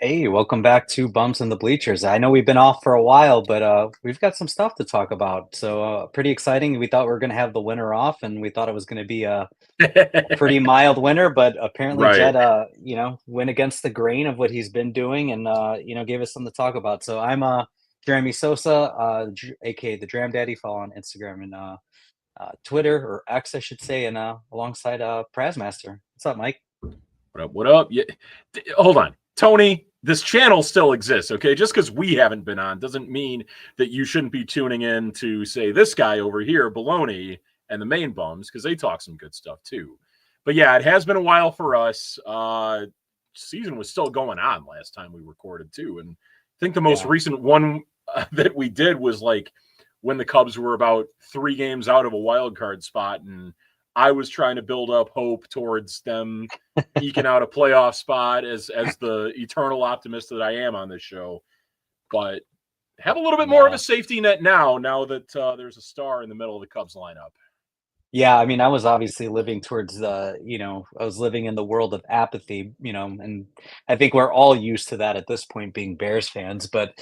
Hey, welcome back to Bums and the Bleachers. I know we've been off for a while, but we've got some stuff to talk about. So pretty exciting. We thought we were going to have the winter off, and we thought it was going to be a pretty mild winter, but apparently Right. Jed, went against the grain of what he's been doing, and gave us something to talk about. So I'm Jeremy Sosa, aka the Dram Daddy. Follow on Instagram and Twitter or X, I should say, and alongside Prazmaster. What's up, Mike? What up? What up? Yeah. Hold on. Tony, this channel still exists, okay? Just because we haven't been on doesn't mean that you shouldn't be tuning in to, say, this guy over here, Baloney, and the main bums, because they talk some good stuff too. But yeah, it has been a while for us. Season was still going on last time we recorded too. And I think the most Yeah. recent one that we did was like when the Cubs were about 3 games out of a wild card spot. And I was trying to build up hope towards them eking out a playoff spot as the eternal optimist that I am on this show, but have a little bit more of a Yeah. safety net now that there's a star in the middle of the Cubs lineup. Yeah, I mean, I was obviously living towards I was living in the world of apathy, and I think we're all used to that at this point being Bears fans, but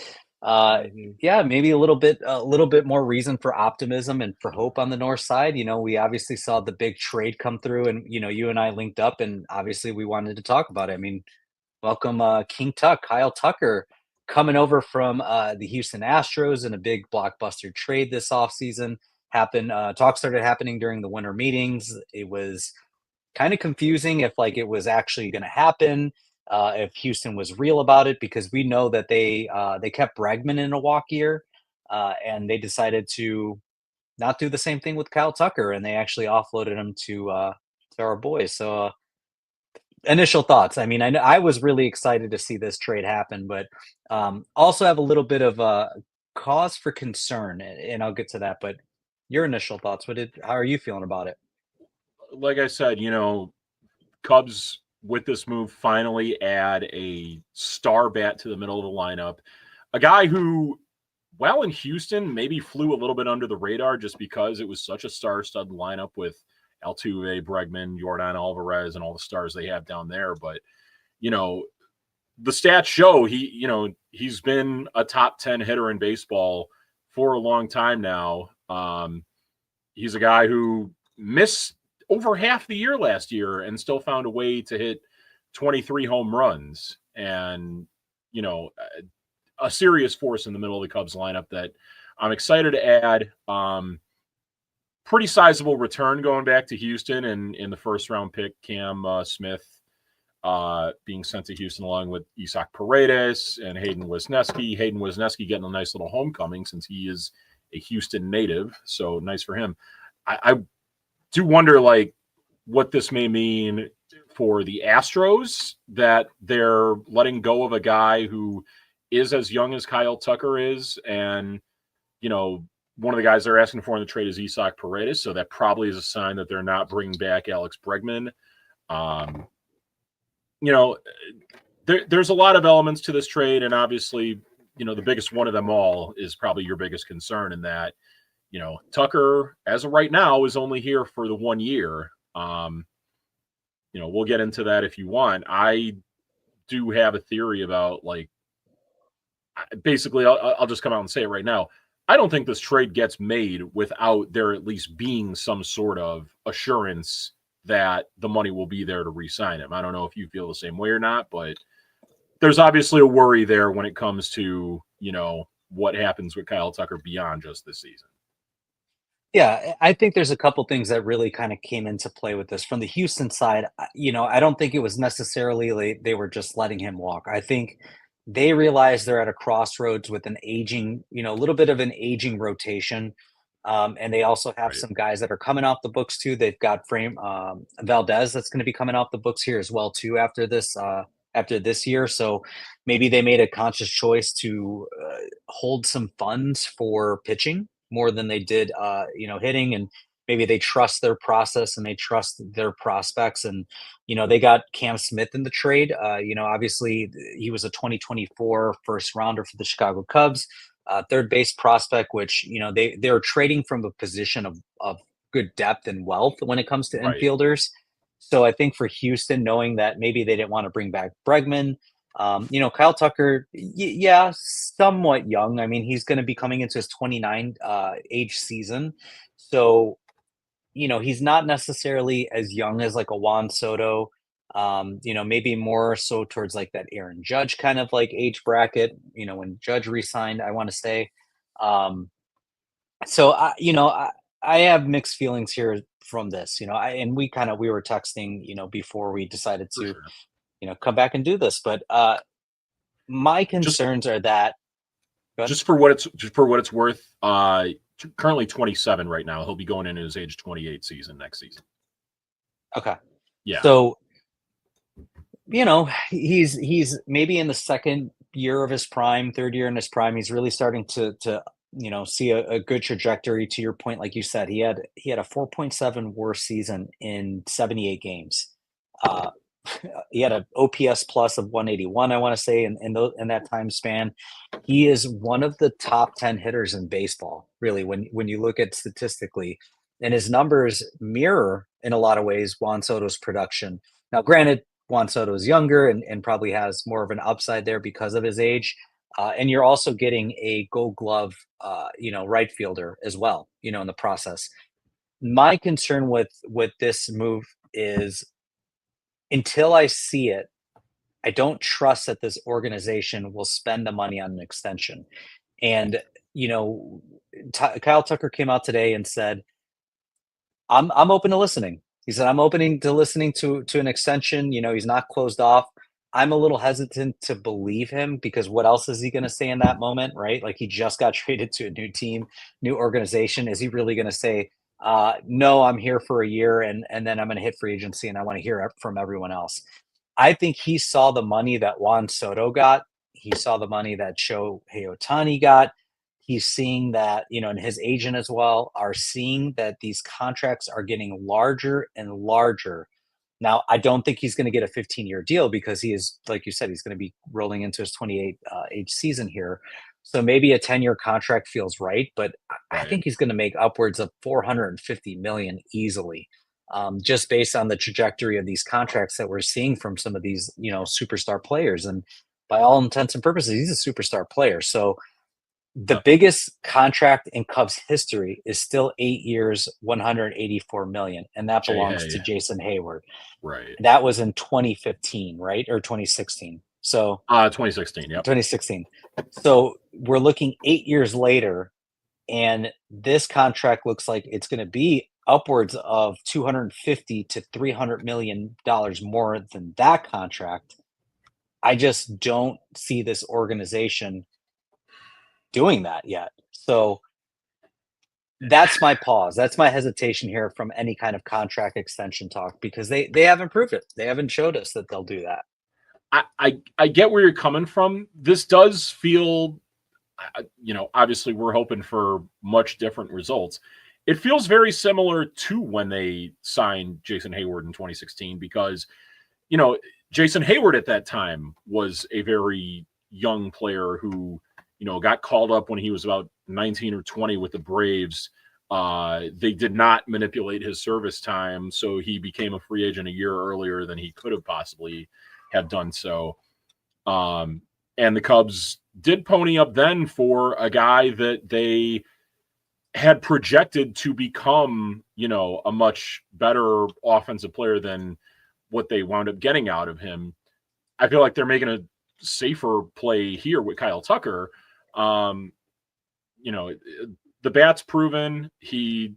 uh Mhm. yeah, maybe a little bit more reason for optimism and for hope on the north side. We obviously saw the big trade come through and you and I linked up and obviously we wanted to talk about it. I mean, welcome King Tuck, Kyle Tucker coming over from the Houston Astros in a big blockbuster trade this offseason happened. Talk started happening during the winter meetings. It was kind of confusing if like it was actually going to happen, if Houston was real about it, because we know that they kept Bregman in a walk year, and they decided to not do the same thing with Kyle Tucker, and they actually offloaded him to our boys. So initial thoughts. I mean, I was really excited to see this trade happen, but also have a little bit of cause for concern, and I'll get to that. But your initial thoughts? How are you feeling about it? Like I said, Cubs with this move finally add a star bat to the middle of the lineup, a guy who, while in Houston, maybe flew a little bit under the radar just because it was such a star-studded lineup with Altuve, Bregman, Jordan Alvarez, and all the stars they have down there. But you know, the stats show he's been a top 10 hitter in baseball for a long time now. He's a guy who missed over half the year last year and still found a way to hit 23 home runs and you know a serious force in the middle of the Cubs lineup that I'm excited to add. Pretty sizable return going back to Houston and in the first round pick Cam Smith being sent to Houston along with Isaac Paredes and Hayden Wesneski. Hayden Wesneski getting a nice little homecoming since he is a Houston native, so nice for him. I do wonder like what this may mean for the Astros that they're letting go of a guy who is as young as Kyle Tucker is, and one of the guys they're asking for in the trade is Isaac Paredes, so that probably is a sign that they're not bringing back Alex Bregman. Um, you know, there's a lot of elements to this trade, and obviously, the biggest one of them all is probably your biggest concern in that, Tucker, as of right now, is only here for the 1 year. We'll get into that if you want. I do have a theory about like, basically, I'll just come out and say it right now. I don't think this trade gets made without there at least being some sort of assurance that the money will be there to re-sign him. I don't know if you feel the same way or not, but there's obviously a worry there when it comes to, what happens with Kyle Tucker beyond just this season. Yeah, I think there's a couple things that really kind of came into play with this. From the Houston side, I don't think it was necessarily they were just letting him walk. I think they realized they're at a crossroads with an aging, a little bit of an aging rotation. And they also have Right. some guys that are coming off the books too. They've got Frame Valdez that's going to be coming off the books here as well too after this year. So maybe they made a conscious choice to hold some funds for pitching more than they did, hitting, and maybe they trust their process and they trust their prospects. And they got Cam Smith in the trade. Obviously he was a 2024 first rounder for the Chicago Cubs, third base prospect, which they're trading from a position of good depth and wealth when it comes to Right. infielders. So I think for Houston, knowing that maybe they didn't want to bring back Bregman, Kyle Tucker, yeah, somewhat young. I mean, he's going to be coming into his 29 age season. So, he's not necessarily as young as like a Juan Soto. Maybe more so towards like that Aaron Judge kind of like age bracket, when Judge resigned, I want to say. Um, so I have mixed feelings here from this, and we were texting, before we decided For to, sure. come back and do this. But my Just concerns are that good. just for what it's worth, currently 27 right now. He'll be going into his age 28 season next season. Okay. Yeah. So, he's maybe in the second year of his prime, third year in his prime. He's really starting to see a good trajectory. To your point, like you said, he had a 4.7 WAR season in 78 games. Uh, he had an OPS plus of 181, I want to say, in that time span. He is one of the top 10 hitters in baseball, really, when you look at statistically. And his numbers mirror in a lot of ways Juan Soto's production. Now, granted, Juan Soto is younger and probably has more of an upside there because of his age. And you're also getting a Gold Glove, right fielder as well, in the process. My concern with this move is until I see it, I don't trust that this organization will spend the money on an extension. And you know, Kyle Tucker came out today and said, I'm open to listening." He said, "I'm opening to listening to an extension." He's not closed off. I'm a little hesitant to believe him because what else is he going to say in that moment, right? Like he just got traded to a new team, new organization. Is he really going to say, "No, I'm here for a year and then I'm going to hit free agency and I want to hear from everyone else"? I think he saw the money that Juan Soto got. He saw the money that Shohei Ohtani got. He's seeing that, and his agent as well are seeing that these contracts are getting larger and larger. Now, I don't think he's going to get a 15-year deal because he is, like you said, he's going to be rolling into his 28 age season here. So maybe a 10-year contract feels right, but I Right. think he's going to make upwards of 450 million easily, just based on the trajectory of these contracts that we're seeing from some of these, superstar players. And by all intents and purposes, he's a superstar player. So the Yep. biggest contract in Cubs history is still 8 years, 184 million, and that Jay belongs to Hay. Jason Hayward. Right. That was in 2015, right? Or 2016. So 2016. Yep. 2016. So we're looking 8 years later, and this contract looks like it's going to be upwards of 250 to 300 million dollars more than that contract. I just don't see this organization doing that yet. So that's my pause. That's my hesitation here from any kind of contract extension talk because they haven't proved it. They haven't showed us that they'll do that. I get where you're coming from. This does feel, obviously we're hoping for much different results. It feels very similar to when they signed Jason Hayward in 2016 because, Jason Hayward at that time was a very young player who, got called up when he was about 19 or 20 with the Braves. They did not manipulate his service time, so he became a free agent a year earlier than he could have possibly have done so. And the Cubs did pony up then for a guy that they had projected to become, a much better offensive player than what they wound up getting out of him. I feel like they're making a safer play here with Kyle Tucker. Um, the bat's proven. He's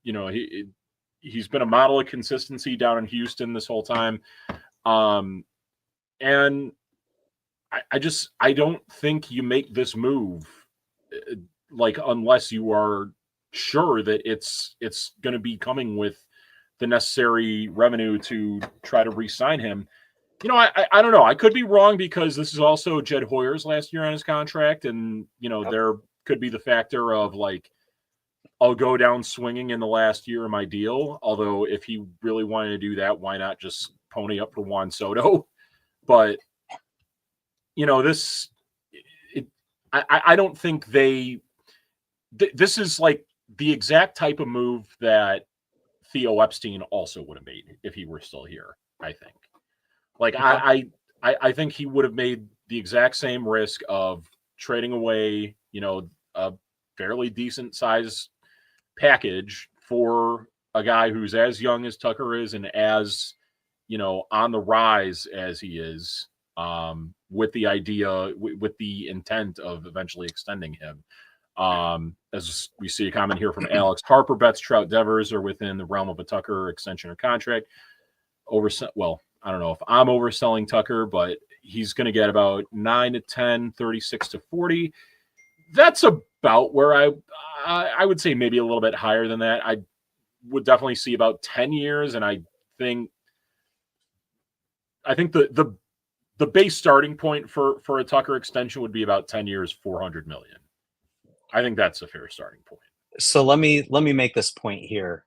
been a model of consistency down in Houston this whole time. And I don't think you make this move unless you are sure that it's going to be coming with the necessary revenue to try to re-sign him. I don't know. I could be wrong because this is also Jed Hoyer's last year on his contract, and there could be the factor of I'll go down swinging in the last year of my deal. Although if he really wanted to do that, why not just pony up for Juan Soto? But I don't think this is like the exact type of move that Theo Epstein also would have made if he were still here. I think. I think he would have made the exact same risk of trading away, a fairly decent size package for a guy who's as young as Tucker is and as, on the rise as he is, with the idea, with the intent of eventually extending him. As we see a comment here from Alex, Harper, Betts, Trout, Devers are within the realm of a Tucker extension or contract. Well, I don't know if I'm overselling Tucker, but he's going to get about 9 to 10, 36 to 40. That's about where I would say maybe a little bit higher than that. I would definitely see about 10 years, and I think the base starting point for a Tucker extension would be about 10 years, 400 million. I think that's a fair starting point. So let me make this point here.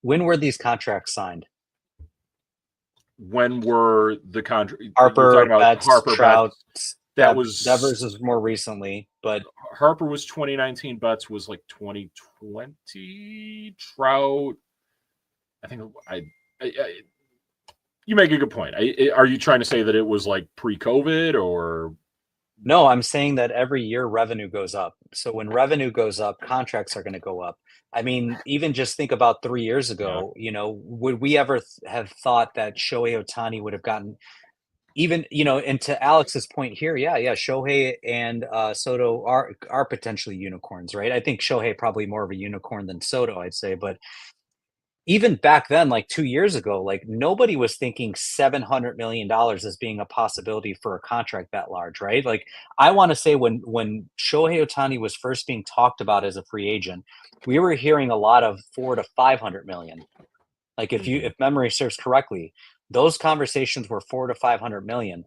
When were these contracts signed? When were the contract? Harper, Betts, Trout. That was Devers is more recently, but Harper was 2019. Betts was like 2020. Trout, I think you make a good point. Are you trying to say that it was like pre-COVID or? No, I'm saying that every year revenue goes up. So when revenue goes up, contracts are going to go up. I mean, even just think about 3 years ago, would we ever have thought that Shohei Ohtani would have gotten even, and to Alex's point here, yeah, Shohei and Soto are potentially unicorns, right? I think Shohei probably more of a unicorn than Soto, I'd say, but even back then, like 2 years ago, like nobody was thinking $700 million as being a possibility for a contract that large, right? Like I want to say when Shohei Ohtani was first being talked about as a free agent, we were hearing a lot of 400 to 500 million. Like if memory serves correctly, those conversations were 400 to 500 million.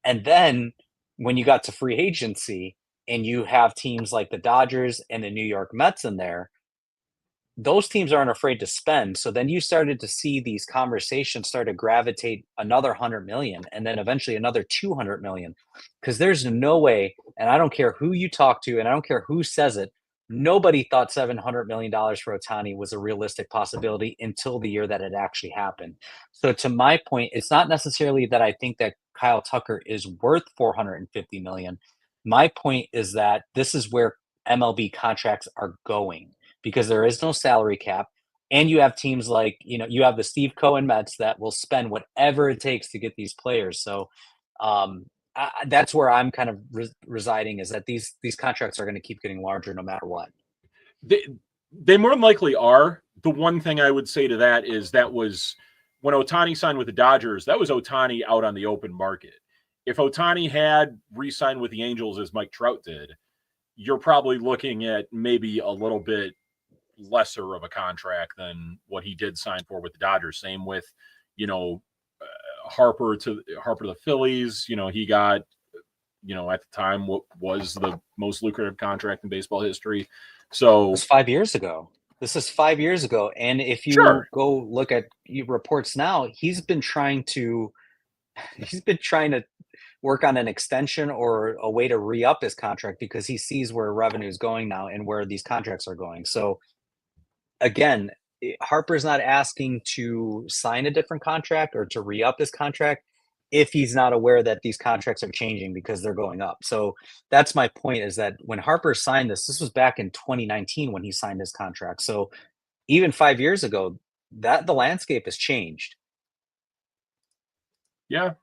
And then when you got to free agency and you have teams like the Dodgers and the New York Mets in there, those teams aren't afraid to spend. So then you started to see these conversations start to gravitate another 100 million and then eventually another 200 million. Because there's no way, and I don't care who you talk to and I don't care who says it, nobody thought $700 million for Ohtani was a realistic possibility until the year that it actually happened. So to my point, it's not necessarily that I think that Kyle Tucker is worth 450 million. My point is that this is where MLB contracts are going, because there is no salary cap. And you have teams like, you have the Steve Cohen Mets that will spend whatever it takes to get these players. So that's where I'm kind of residing, is that these contracts are going to keep getting larger no matter what. They more than likely are. The one thing I would say to that is that was when Ohtani signed with the Dodgers, that was Ohtani out on the open market. If Ohtani had re-signed with the Angels as Mike Trout did, you're probably looking at maybe a little bit lesser of a contract than what he did sign for with the Dodgers. Same with, Harper to the Phillies. He got, at the time, what was the most lucrative contract in baseball history. So it was 5 years ago. This is 5 years ago. And if you go look at reports now, he's been trying to work on an extension or a way to re-up his contract because he sees where revenue is going now and where these contracts are going. So again, Harper's not asking to sign a different contract or to re-up his contract if he's not aware that these contracts are changing because they're going up. So that's my point, is that when Harper signed this was back in 2019 when he signed his contract. So even 5 years ago, that the landscape has changed. Yeah,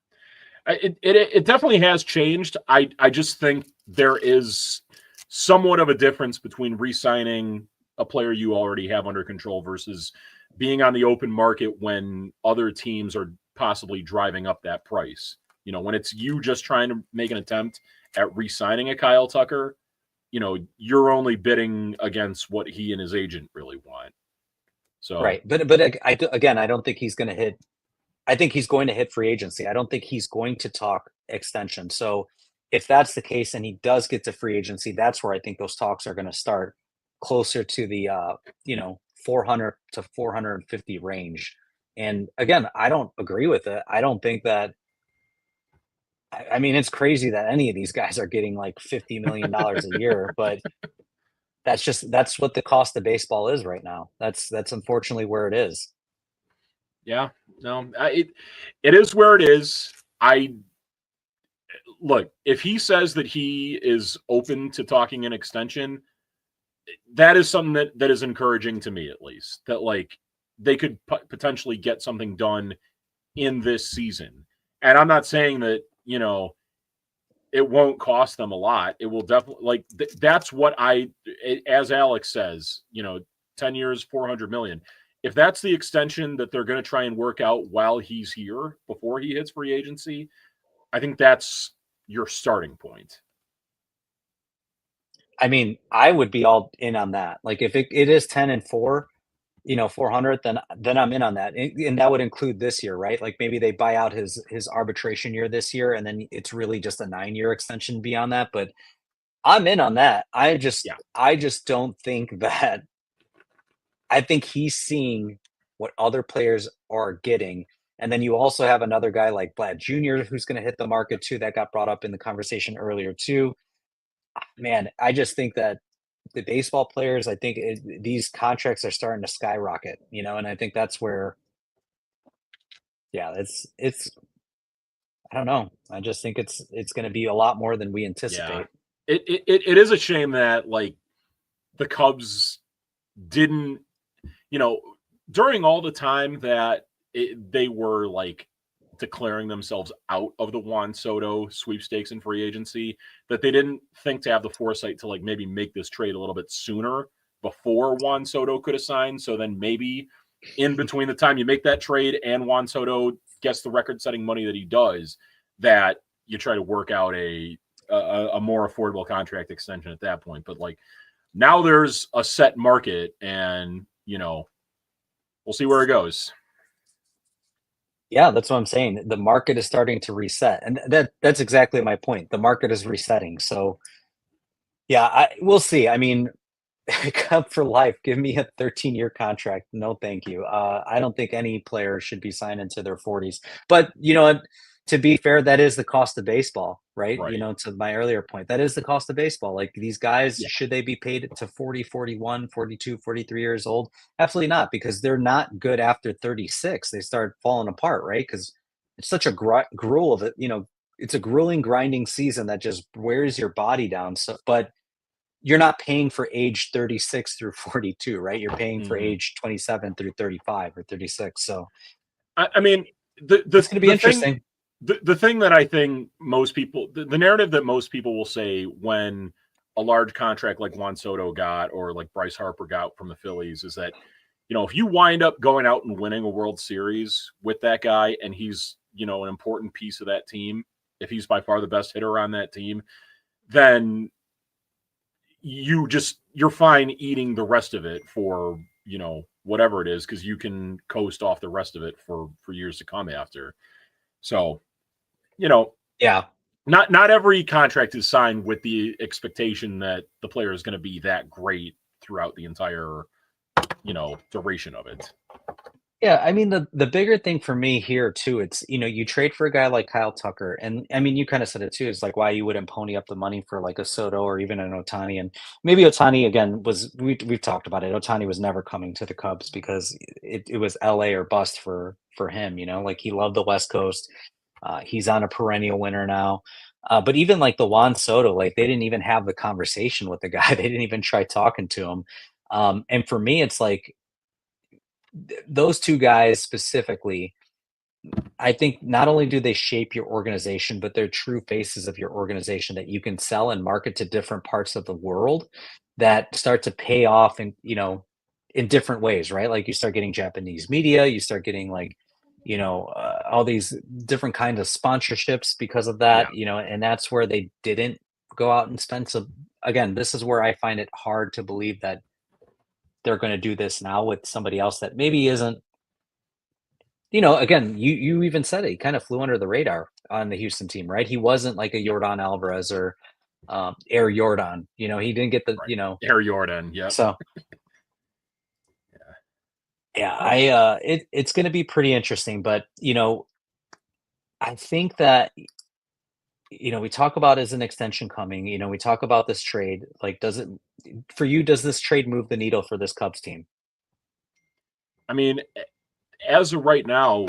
it definitely has changed. I just think there is somewhat of a difference between re-signing a player you already have under control versus being on the open market when other teams are possibly driving up that price. When it's you just trying to make an attempt at re-signing a Kyle Tucker, you're only bidding against what he and his agent really want. So right, but I don't think he's going to hit. I think he's going to hit free agency. I don't think he's going to talk extension. So if that's the case and he does get to free agency, that's where I think those talks are going to start, closer to the 400 to 450 range. And again, I don't agree with it. I don't think that. I mean, it's crazy that any of these guys are getting like $50 million a year, but that's what the cost of baseball is right now. That's unfortunately where it is. Yeah, no, it is where it is. I look, if he says that he is open to talking an extension, that is something that is encouraging to me, at least, that like they could potentially get something done in this season. And I'm not saying that, it won't cost them a lot. It will definitely, like, that's what as Alex says, 10 years, 400 million. If that's the extension that they're going to try and work out while he's here before he hits free agency, I think that's your starting point. I mean, I would be all in on that. Like if it is 10 and 4, 400, then I'm in on that. And that would include this year, right? Like maybe they buy out his arbitration year this year and then it's really just a 9-year extension beyond that, but I'm in on that. Yeah. I just don't think that I think he's seeing what other players are getting. And then you also have another guy like Vlad Jr. who's going to hit the market too. That got brought up in the conversation earlier too. Man, I just think that the baseball players, I think these contracts are starting to skyrocket, and I think that's where, yeah, it's. I don't know. I just think it's going to be a lot more than we Yeah. anticipate. It is a shame that like the Cubs didn't, during all the time that they were like declaring themselves out of the Juan Soto sweepstakes and free agency, that they didn't think to have the foresight to like maybe make this trade a little bit sooner before Juan Soto could have signed. So then maybe in between the time you make that trade and Juan Soto gets the record-setting money that he does, that you try to work out a more affordable contract extension at that point. But like now there's a set market, and we'll see where it goes. Yeah, that's what I'm saying. The market is starting to reset, and that's exactly my point. The market is resetting. So, yeah, we'll see. I mean, Cup for life. Give me a 13-year contract. No, thank you. I don't think any player should be signed into their 40s. But to be fair, that is the cost of baseball, right? Right. To my earlier point, that is the cost of baseball. Like these guys, Yeah. should they be paid to 40, 41, 42, 43 years old? Absolutely not, because they're not good after 36. They start falling apart, right? Because it's such a gruel of it. It's a grueling, grinding season that just wears your body down. So, but you're not paying for age 36 through 42, right? You're paying for Mm-hmm. age 27 through 35 or 36. So I mean, it's going to be the thing interesting. the thing that I think most people, the narrative that most people will say when a large contract like Juan Soto got or like Bryce Harper got from the Phillies is that, if you wind up going out and winning a World Series with that guy and he's, an important piece of that team, if he's by far the best hitter on that team, then you're fine eating the rest of it for, whatever it is, because you can coast off the rest of it for years to come after. So, Yeah. not every contract is signed with the expectation that the player is going to be that great throughout the entire, duration of it. Yeah, I mean the bigger thing for me here too, it's you trade for a guy like Kyle Tucker, and I mean you kind of said it too. It's like why you wouldn't pony up the money for like a Soto or even an Otani, and maybe Otani again we've talked about it. Otani was never coming to the Cubs because it was L.A. or bust for him. Like he loved the West Coast. He's on a perennial winner now. But even like the Juan Soto, like they didn't even have the conversation with the guy. They didn't even try talking to him. And for me, it's like those two guys specifically, I think not only do they shape your organization, but they're true faces of your organization that you can sell and market to different parts of the world that start to pay off in different ways, right? Like you start getting Japanese media, you start getting like, all these different kinds of sponsorships because of Yeah. that, and that's where they didn't go out and spend. So again, this is where I find it hard to believe that they're going to do this now with somebody else that maybe isn't. Again, you even said it. He kind of flew under the radar on the Houston team, right? He wasn't like a Jordan Alvarez or Air Jordan. He didn't get the. Right. Air Jordan. Yep. So yeah, it's going to be pretty interesting, but I think that we talk about as an extension coming. We talk about this trade. Like, for you? Does this trade move the needle for this Cubs team? I mean, as of right now,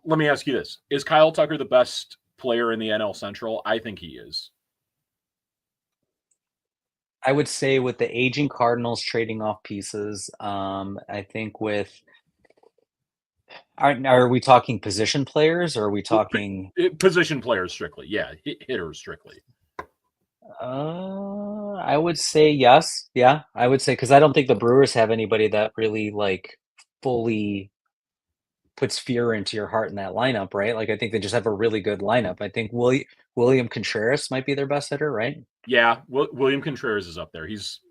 let me ask you this: is Kyle Tucker the best player in the NL Central? I think he is. I would say with the aging Cardinals trading off pieces, I think with are we talking position players or are we talking Position players strictly, yeah, hitters strictly. I would say yes. Yeah, I would say because I don't think the Brewers have anybody that really like fully puts fear into your heart in that lineup, right? Like I think they just have a really good lineup. I think William Contreras might be their best hitter, right? Yeah, William Contreras is up there. He's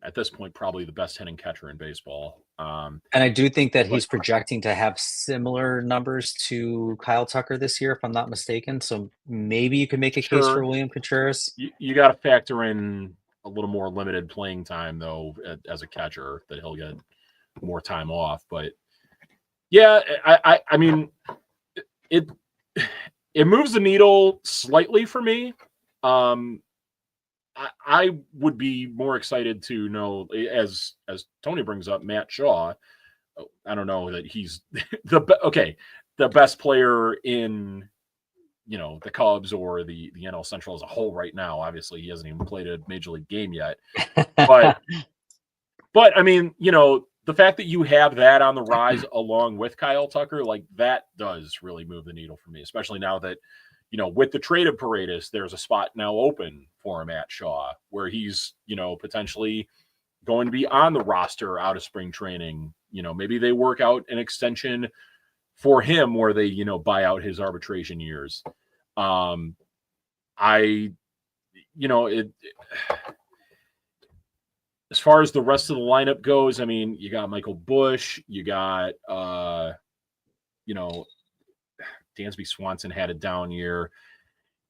at this point probably the best hitting catcher in baseball. And I do think that But he's projecting to have similar numbers to Kyle Tucker this year, if I'm not mistaken. So maybe you could make a case for sure, William Contreras. you got to factor in a little more limited playing time though as a catcher, that he'll get more time off. But yeah, I mean it it moves the needle slightly for me. I would be more excited to know, as Tony brings up, Matt Shaw. I don't know that he's the best player in the Cubs or the NL Central as a whole right now. Obviously, he hasn't even played a major league game yet. But I mean, the fact that you have that on the rise along with Kyle Tucker, like that does really move the needle for me, especially now that with the trade of Paredes, there's a spot now open for him at Shaw where he's, potentially going to be on the roster out of spring training. Maybe they work out an extension for him where they, buy out his arbitration years. I, it as far as the rest of the lineup goes, I mean, you got Michael Busch, you got, Dansby Swanson had a down year.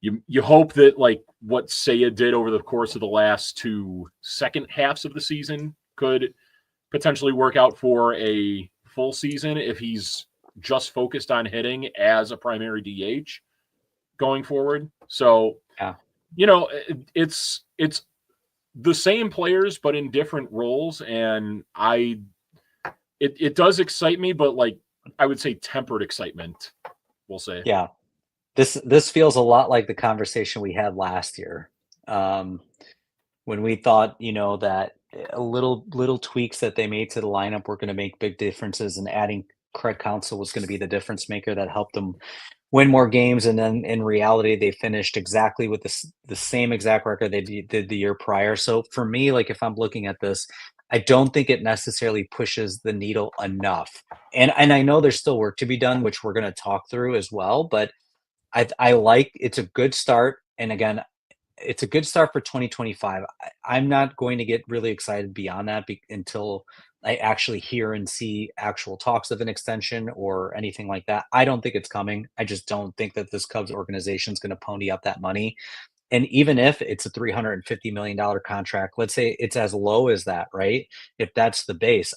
You hope that like what Seiya did over the course of the last two second halves of the season could potentially work out for a full season if he's just focused on hitting as a primary DH going forward. So, Yeah. It's the same players but in different roles, and it does excite me, but like I would say tempered excitement, we'll say. Yeah. This feels a lot like the conversation we had last year. When we thought, that a little tweaks that they made to the lineup were going to make big differences, and adding Craig Counsell was going to be the difference maker that helped them win more games. And then in reality, they finished exactly with the same exact record they did the year prior. So for me, like if I'm looking at this, I don't think it necessarily pushes the needle enough. And I know there's still work to be done, which we're going to talk through as well. But I like it's a good start. And again, it's a good start for 2025. I'm not going to get really excited beyond that until I actually hear and see actual talks of an extension or anything like that. I don't think it's coming. I just don't think that this Cubs organization is going to pony up that money. And even if it's a $350 million contract, let's say it's as low as that, right? If that's the base,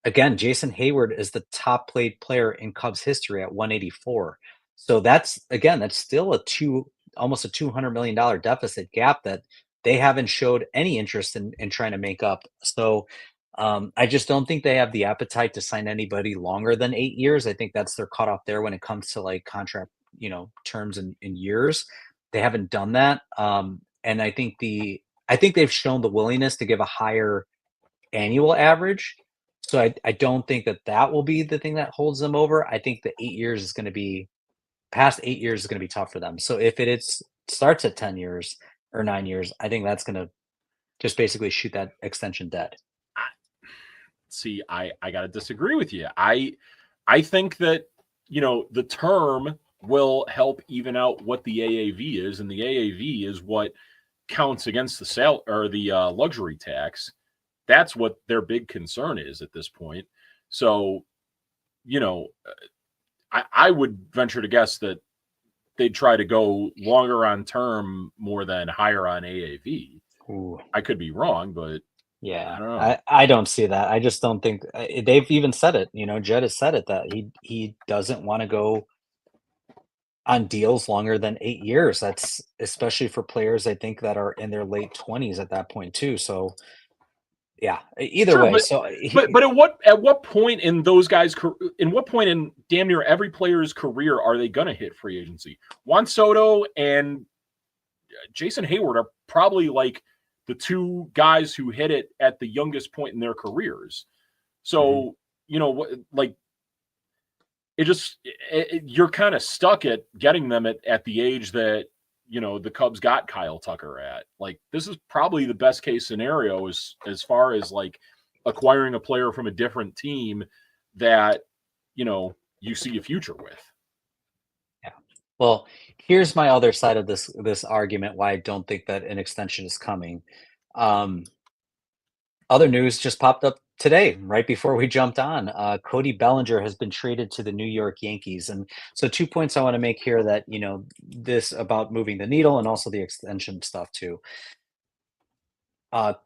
again, Jason Hayward is the top played player in Cubs history at 184. So that's still almost a $200 million deficit gap that they haven't showed any interest in trying to make up. So I just don't think they have the appetite to sign anybody longer than 8 years. I think that's their cutoff there when it comes to like contract, terms in years. They haven't done that. And I think they've shown the willingness to give a higher annual average. So I don't think that will be the thing that holds them over. I think the 8 years is going to be past 8 years is going to be tough for them. So if starts at 10 years or 9 years, I think that's going to just basically shoot that extension dead. See, I got to disagree with you. I think that, the term will help even out what the AAV is, and the AAV is what counts against the luxury tax. That's what their big concern is at this point. So, I would venture to guess that they'd try to go longer on term more than higher on AAV. Ooh. I could be wrong, but Yeah, I don't know. I don't see that. I just don't think they've even said it. Jed has said it that he doesn't want to go on deals longer than 8 years. That's especially for players I think that are in their late 20s at that point too. So Yeah, either Sure, way. but So but at what point in those guys in what point in damn near every player's career are they going to hit free agency? Juan Soto and Jason Hayward are probably like the two guys who hit it at the youngest point in their careers. Mhm. So, like you're kind of stuck at getting them at the age that, the Cubs got Kyle Tucker at. Like, this is probably the best case scenario as far as like acquiring a player from a different team that, you see a future with. Yeah. Well, here's my other side of this argument why I don't think that an extension is coming. Um, Other news just popped up today, right before we jumped on. Cody Bellinger has been traded to the New York Yankees, and so 2 points I want to make here that this about moving the needle and also the extension stuff too.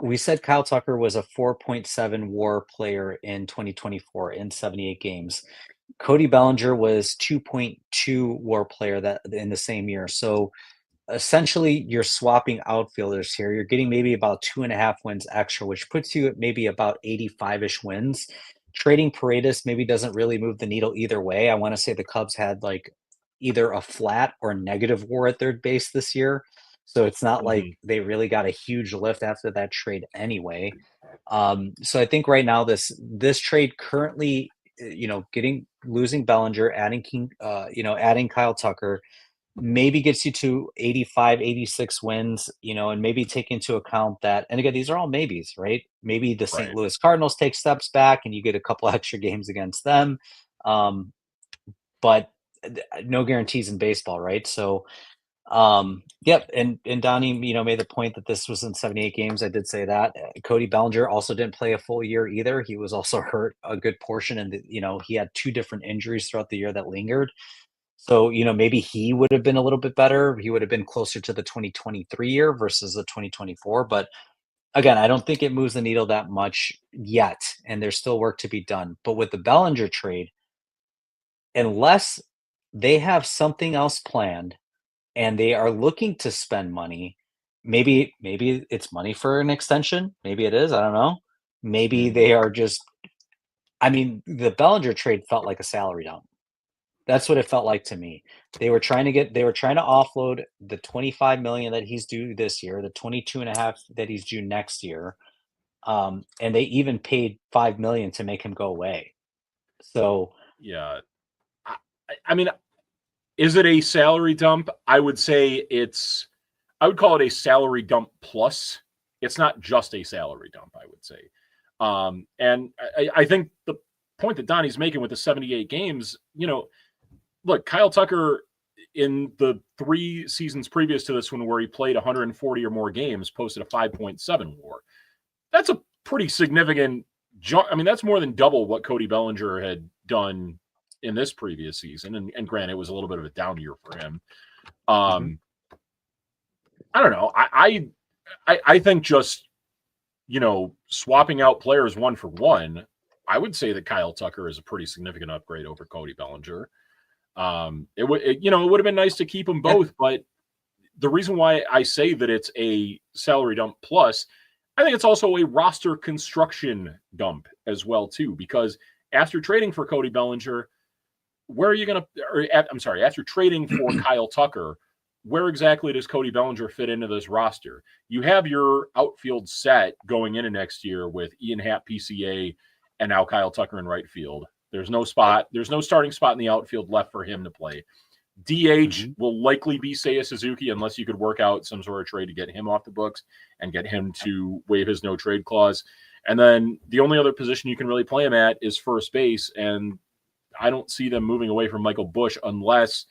We said Kyle Tucker was a 4.7 WAR player in 2024 in 78 games. Cody Bellinger was 2.2 WAR player that in the same year. So essentially, you're swapping outfielders here. You're getting maybe about 2.5 wins extra, which puts you at maybe about 85-ish wins. Trading Paredes maybe doesn't really move the needle either way. I want to say the Cubs had like either a flat or negative WAR at third base this year. So it's not like Mhm. they really got a huge lift after that trade anyway. So I think right now this trade currently, getting losing Bellinger, adding King, adding Kyle Tucker, maybe gets you to 85, 86 wins, and maybe take into account that, and again, these are all maybes, right? Maybe the St. Right. Louis Cardinals take steps back and you get a couple extra games against them. Um, but no guarantees in baseball, right? So, yep. And Donnie, made the point that this was in 78 games. I did say that. Cody Bellinger also didn't play a full year either. He was also hurt a good portion, and he had two different injuries throughout the year that lingered. So, maybe he would have been a little bit better. He would have been closer to the 2023 year versus the 2024. But again, I don't think it moves the needle that much yet. And there's still work to be done. But with the Bellinger trade, unless they have something else planned and they are looking to spend money, maybe it's money for an extension. Maybe it is. I don't know. Maybe Mhm. they are just, I mean, the Bellinger trade felt like a salary dump. That's what it felt like to me. They were trying to offload the 25 million that he's due this year, the 22 and a half that he's due next year. And they even paid 5 million to make him go away. So, Yeah. I mean, is it a salary dump? I would call it a salary dump plus. It's not just a salary dump, I would say. And I think the point that Donnie's making with the 78 games, look, Kyle Tucker in the 3 seasons previous to this one, where he played 140 or more games, posted a 5.7 WAR. That's a pretty significant jump. I mean, that's more than double what Cody Bellinger had done in this previous season. And granted, it was a little bit of a down year for him. mhm. Um, I don't know. I think just swapping out players one for one, I would say that Kyle Tucker is a pretty significant upgrade over Cody Bellinger. It would have been nice to keep them Yeah. both, but the reason why I say that it's a salary dump plus, I think it's also a roster construction dump as well too, because after trading for Cody Bellinger, where are you going to? I'm sorry, after trading for Kyle Tucker, where exactly does Cody Bellinger fit into this roster? You have your outfield set going into next year with Ian Happ, PCA, and now Kyle Tucker in right field. There's no Yep. spot. There's no starting spot in the outfield left for him to play. DH Mhm. will likely be Seiya Suzuki unless you could work out some sort of trade to get him off the books and get him to waive his no trade clause. And then the only other position you can really play him at is first base. And I don't see them moving away from Michael Busch unless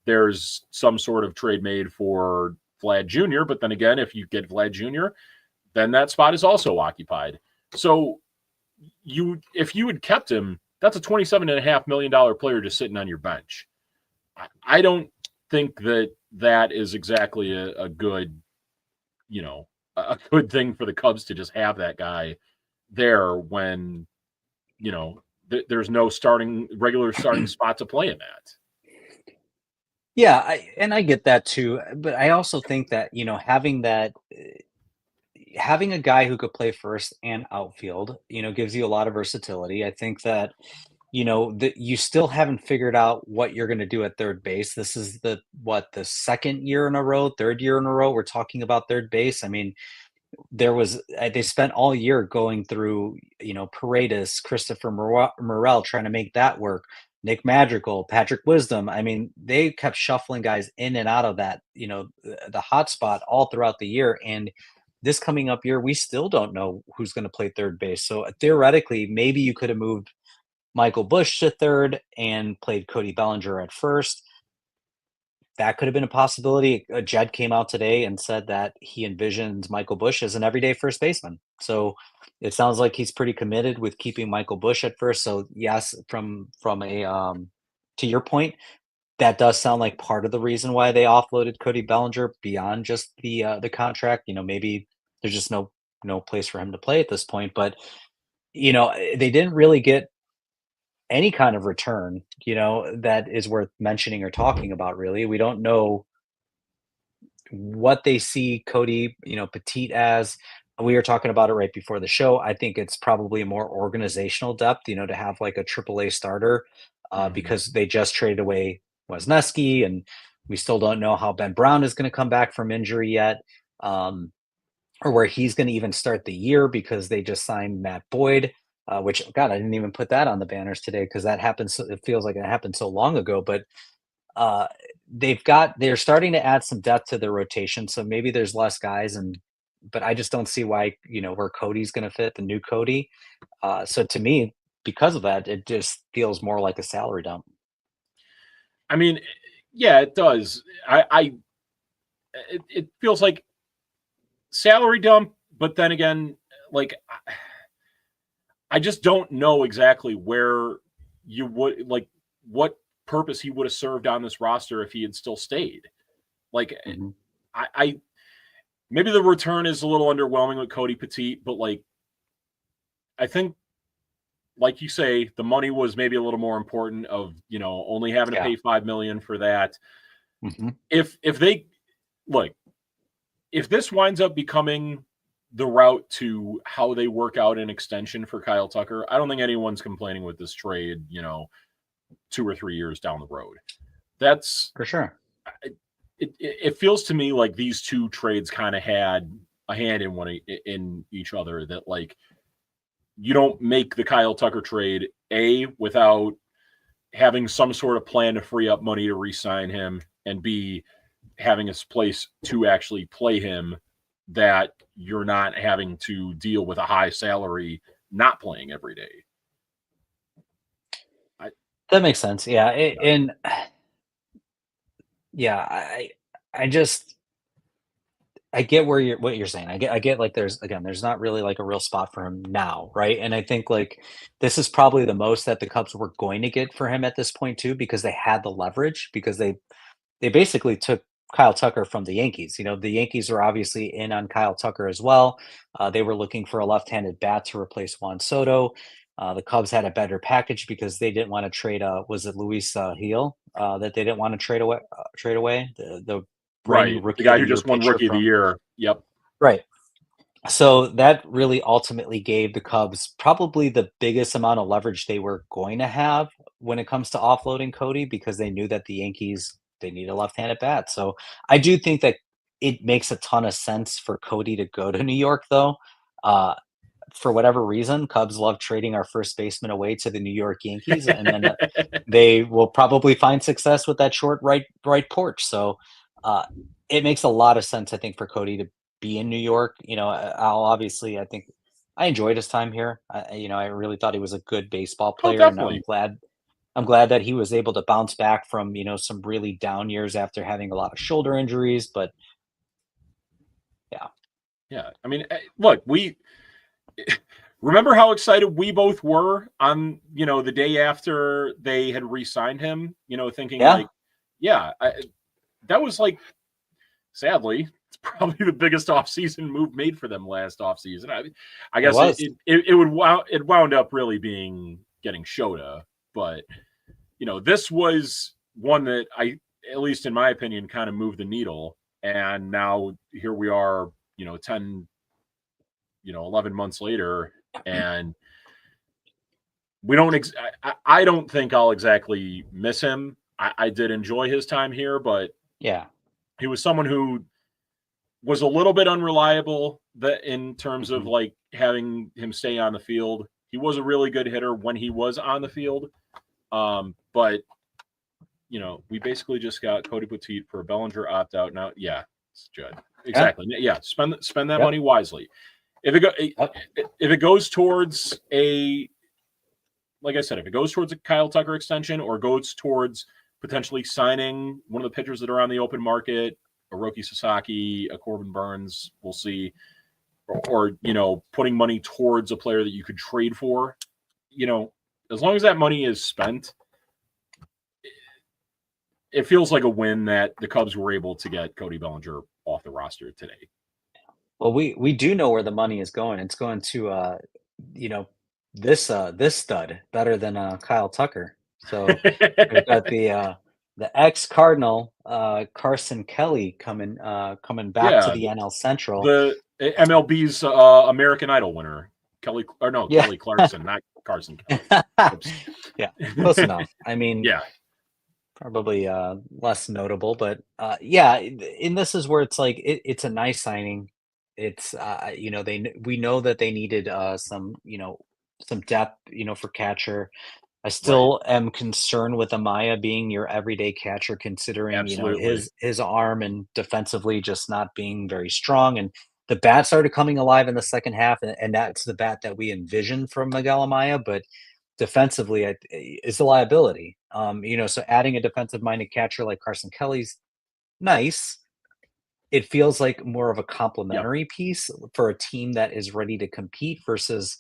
there's some sort of trade made for Vlad Jr. But then again, if you get Vlad Jr., then that spot is also occupied. So if you had kept him, that's a $27.5 million player just sitting on your bench. I don't think that is exactly a good, a good thing for the Cubs to just have that guy there when, there's no regular starting spot to play him at. Yeah, and I get that too. But I also think that, having that having a guy who could play first and outfield, gives you a lot of versatility. I think that, that you still haven't figured out what you're going to do at third base. This is the second year in a row, third year in a row we're talking about third base. I mean, they spent all year going through, Paredes, Christopher Morel, trying to make that work. Nick Madrigal, Patrick Wisdom. I mean, they kept shuffling guys in and out of that, the hot spot all throughout the year. And this coming up year, we still don't know who's going to play third base. So theoretically, maybe you could have moved Michael Bush to third and played Cody Bellinger at first. That could have been a possibility. Jed came out today and said that he envisions Michael Bush as an everyday first baseman. So it sounds like he's pretty committed with keeping Michael Bush at first. So yes, from a to your point, that does sound like part of the reason why they offloaded Cody Bellinger beyond just the contract. Maybe there's just no place for him to play at this point. But they didn't really get any kind of return, that is worth mentioning or talking about, really. We don't know what they see Cody, Petit as. We were talking about it right before the show. I think it's probably more organizational depth, to have like a AAA starter, because they just traded away Wesneski, and we still don't know how Ben Brown is going to come back from injury yet, or where he's going to even start the year, because they just signed Matt Boyd. Which, God, I didn't even put that on the banners today because that happened. It feels like it happened so long ago, but they're starting to add some depth to their rotation. So maybe there's less guys, but I just don't see why, where Cody's going to fit, the new Cody. So to me, because of that, it just feels more like a salary dump. I mean, yeah, it does. It feels like salary dump, but then again, like, I just don't know exactly where you would, like, what purpose he would have served on this roster if he had still stayed. Like, I maybe the return is a little underwhelming with Cody Petit, but like, I think, like you say, the money was maybe a little more important, of, only having to pay $5 million for that. If they, like, if this winds up becoming the route to how they work out an extension for Kyle Tucker, I don't think anyone's complaining with this trade, 2 or 3 years down the road. That's for sure. It feels to me like these two trades kind of had a hand in each other, that like, you don't make the Kyle Tucker trade without having some sort of plan to free up money to re-sign him, and B, having a place to actually play him, that you're not having to deal with a high salary not playing every day. That makes sense. Yeah. And yeah, I just, I get what you're saying. I get like there's not really like a real spot for him now, right? And I think like this is probably the most that the Cubs were going to get for him at this point too, because they had the leverage, because they basically took Kyle Tucker from the Yankees. The Yankees were obviously in on Kyle Tucker as well. They were looking for a left-handed bat to replace Juan Soto. The Cubs had a better package because they didn't want to trade. Was it Luis Gil that they didn't want to trade away? The brand new The guy who just won pitcher Rookie of the Year. Yep. Right. So that really ultimately gave the Cubs probably the biggest amount of leverage they were going to have when it comes to offloading Cody, because they knew that the Yankees, they need a left-handed bat. So I do think that it makes a ton of sense for Cody to go to New York, though. For whatever reason, Cubs love trading our first baseman away to the New York Yankees, and then they will probably find success with that short right porch. So it makes a lot of sense, I think, for Cody to be in New York. I think I enjoyed his time here. I really thought he was a good baseball player, and Definitely. I'm glad that he was able to bounce back from, some really down years after having a lot of shoulder injuries. But yeah. I mean, look, we remember how excited we both were on, the day after they had re-signed him, thinking like, that was like, sadly, it's probably the biggest offseason move made for them last offseason. I guess it wound up really being getting Shota, but this was one that at least in my opinion, kind of moved the needle. And now here we are, 10 11 months later, and we don't. I don't think I'll exactly miss him. I did enjoy his time here, but Yeah. he was someone who was a little bit unreliable that in terms of Mhm. like having him stay on the field. He was a really good hitter when he was on the field. But we basically just got Cody Petit for a Bellinger opt out now. Yeah, it's Judd. Yeah. Exactly. Yeah, spend that Yep. money wisely. If it go, Yep. if it goes towards a like I said, if it goes towards a Kyle Tucker extension or goes towards potentially signing one of the pitchers that are on the open market, a Roki Sasaki, a Corbin Burns, we'll see, or putting money towards a player that you could trade for, as long as that money is spent, it feels like a win that the Cubs were able to get Cody Bellinger off the roster today. Well, we do know where the money is going. It's going to you know, this stud better than Kyle Tucker. So we've got the ex Cardinal Carson Kelly coming back to Yeah, the NL Central. the MLB's American Idol winner, Kelly, or no, Yeah. Kelly Clarkson, not Carson Kelly. Oops. Yeah, close enough. I mean, Yeah, probably less notable, but yeah, and this is where it's like it's a nice signing. It's we know that they needed some depth, for catcher. I right. still am concerned with Amaya being your everyday catcher, considering, Absolutely. his arm and defensively just not being very strong. And the bat started coming alive in the second half, and that's the bat that we envisioned from Miguel Amaya. But defensively, is a liability. So adding a defensive-minded catcher like Carson Kelly's nice. It feels like more of a Yep. complementary piece for a team that is ready to compete versus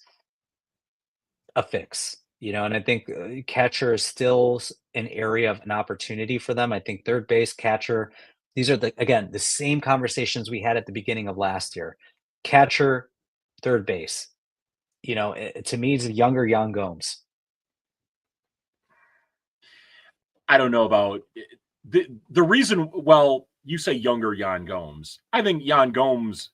a fix. And I think catcher is still an area of an opportunity for them. I think third base, catcher, these are again the same conversations we had at the beginning of last year. Catcher, third base. To me, it's a younger Yan Gomes. I don't know about the reason. Well, you say younger Jan Gomes. I think Jan Gomes,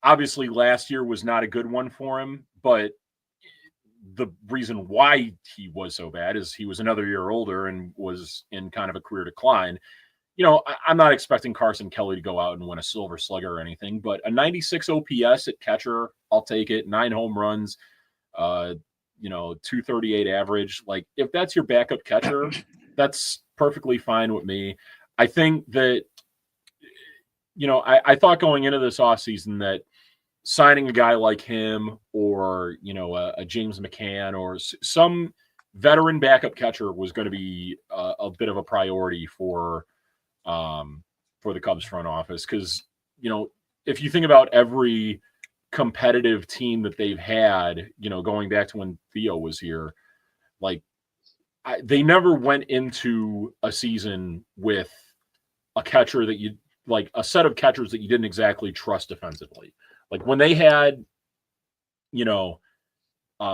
obviously, last year was not a good one for him, but the reason why he was so bad is he was another year older and was in kind of a career decline. I'm not expecting Carson Kelly to go out and win a Silver Slugger or anything, but a 96 OPS at catcher, I'll take it. 9 home runs, 238 average. Like, if that's your backup catcher, that's perfectly fine with me. I think that, I thought going into this offseason that signing a guy like him or, a James McCann or some veteran backup catcher was going to be a bit of a priority for the Cubs front office. Because, if you think about every competitive team that they've had, going back to when Theo was here, like they never went into a season with a catcher that you like a set of catchers that you didn't exactly trust defensively. Like when they had, you know, who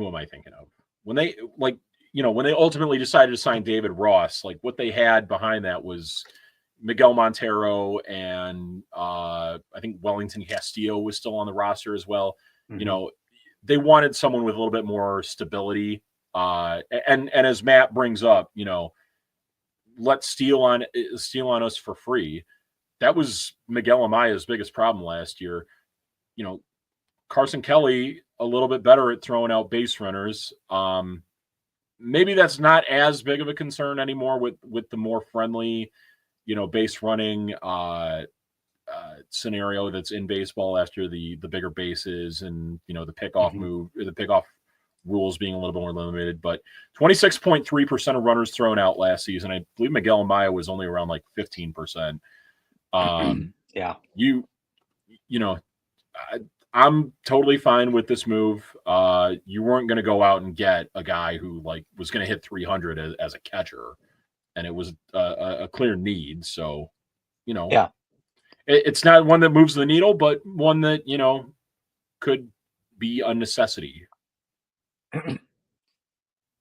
am I thinking of? When they when they ultimately decided to sign David Ross, like what they had behind that was Miguel Montero and I think Wellington Castillo was still on the roster as well. You Mhm. know, they wanted someone with a little bit more stability. And as Matt brings up, let steal on us for free. That was Miguel Amaya's biggest problem last year. You know, Carson Kelly a little bit better at throwing out base runners. Maybe that's not as big of a concern anymore with the more friendly, base running scenario that's in baseball after the bigger bases and the pickoff Mhm. move, or the pickoff rules being a little bit more limited. But 26.3% of runners thrown out last season. I believe Miguel Amaya was only around like 15%. Yeah. You you know I, I'm totally fine with this move. You weren't going to go out and get a guy who like was going to hit 300 as a catcher, and it was a clear need. So, you know, Yeah. it's not one that moves the needle, but one that could be a necessity.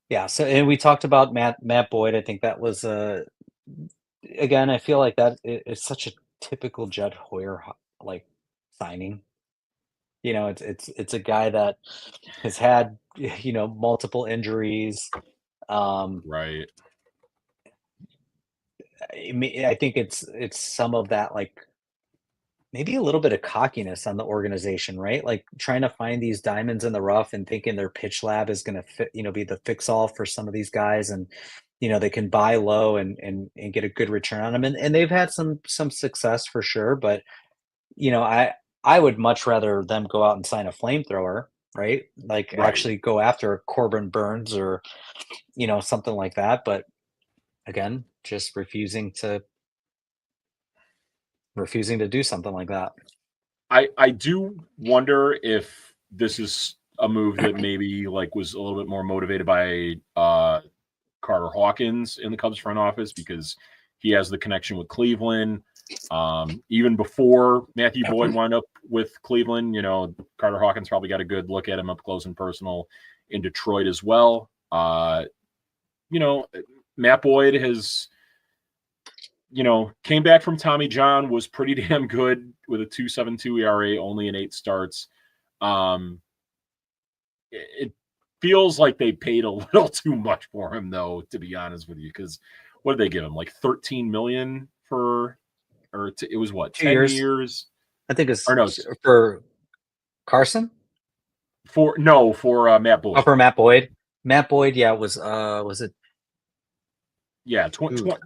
Yeah, so and we talked about Matt Boyd. I think that was, again, I feel like that is such a typical Judd Hoyer, like, signing. It's a guy that has had multiple injuries. Um, Right. I think it's some of that, like, maybe a little bit of cockiness on the organization, right? Like trying to find these diamonds in the rough and thinking their pitch lab is going to fit, be the fix all for some of these guys, and they can buy low and get a good return on them, and they've had some success for sure. But I would much rather them go out and sign a flamethrower, right? Like Right. actually go after Corbin Burns or something like that. But again, just refusing to do something like that. I do wonder if this is a move that maybe like was a little bit more motivated by Carter Hawkins in the Cubs front office because he has the connection with Cleveland. Even before Matthew Boyd wound up with Cleveland, Carter Hawkins probably got a good look at him up close and personal in Detroit as well. You know, Matt Boyd has, came back from Tommy John, was pretty damn good with a 2.72 ERA, only in 8 starts. It feels like they paid a little too much for him, though, to be honest with you, because what did they give him? Like 13 million for, it was what, 10 2 years, years? I think, Or is no, for Carson. for Matt Oh, Boyd. for Matt Boyd, yeah, it was it Yeah, ooh,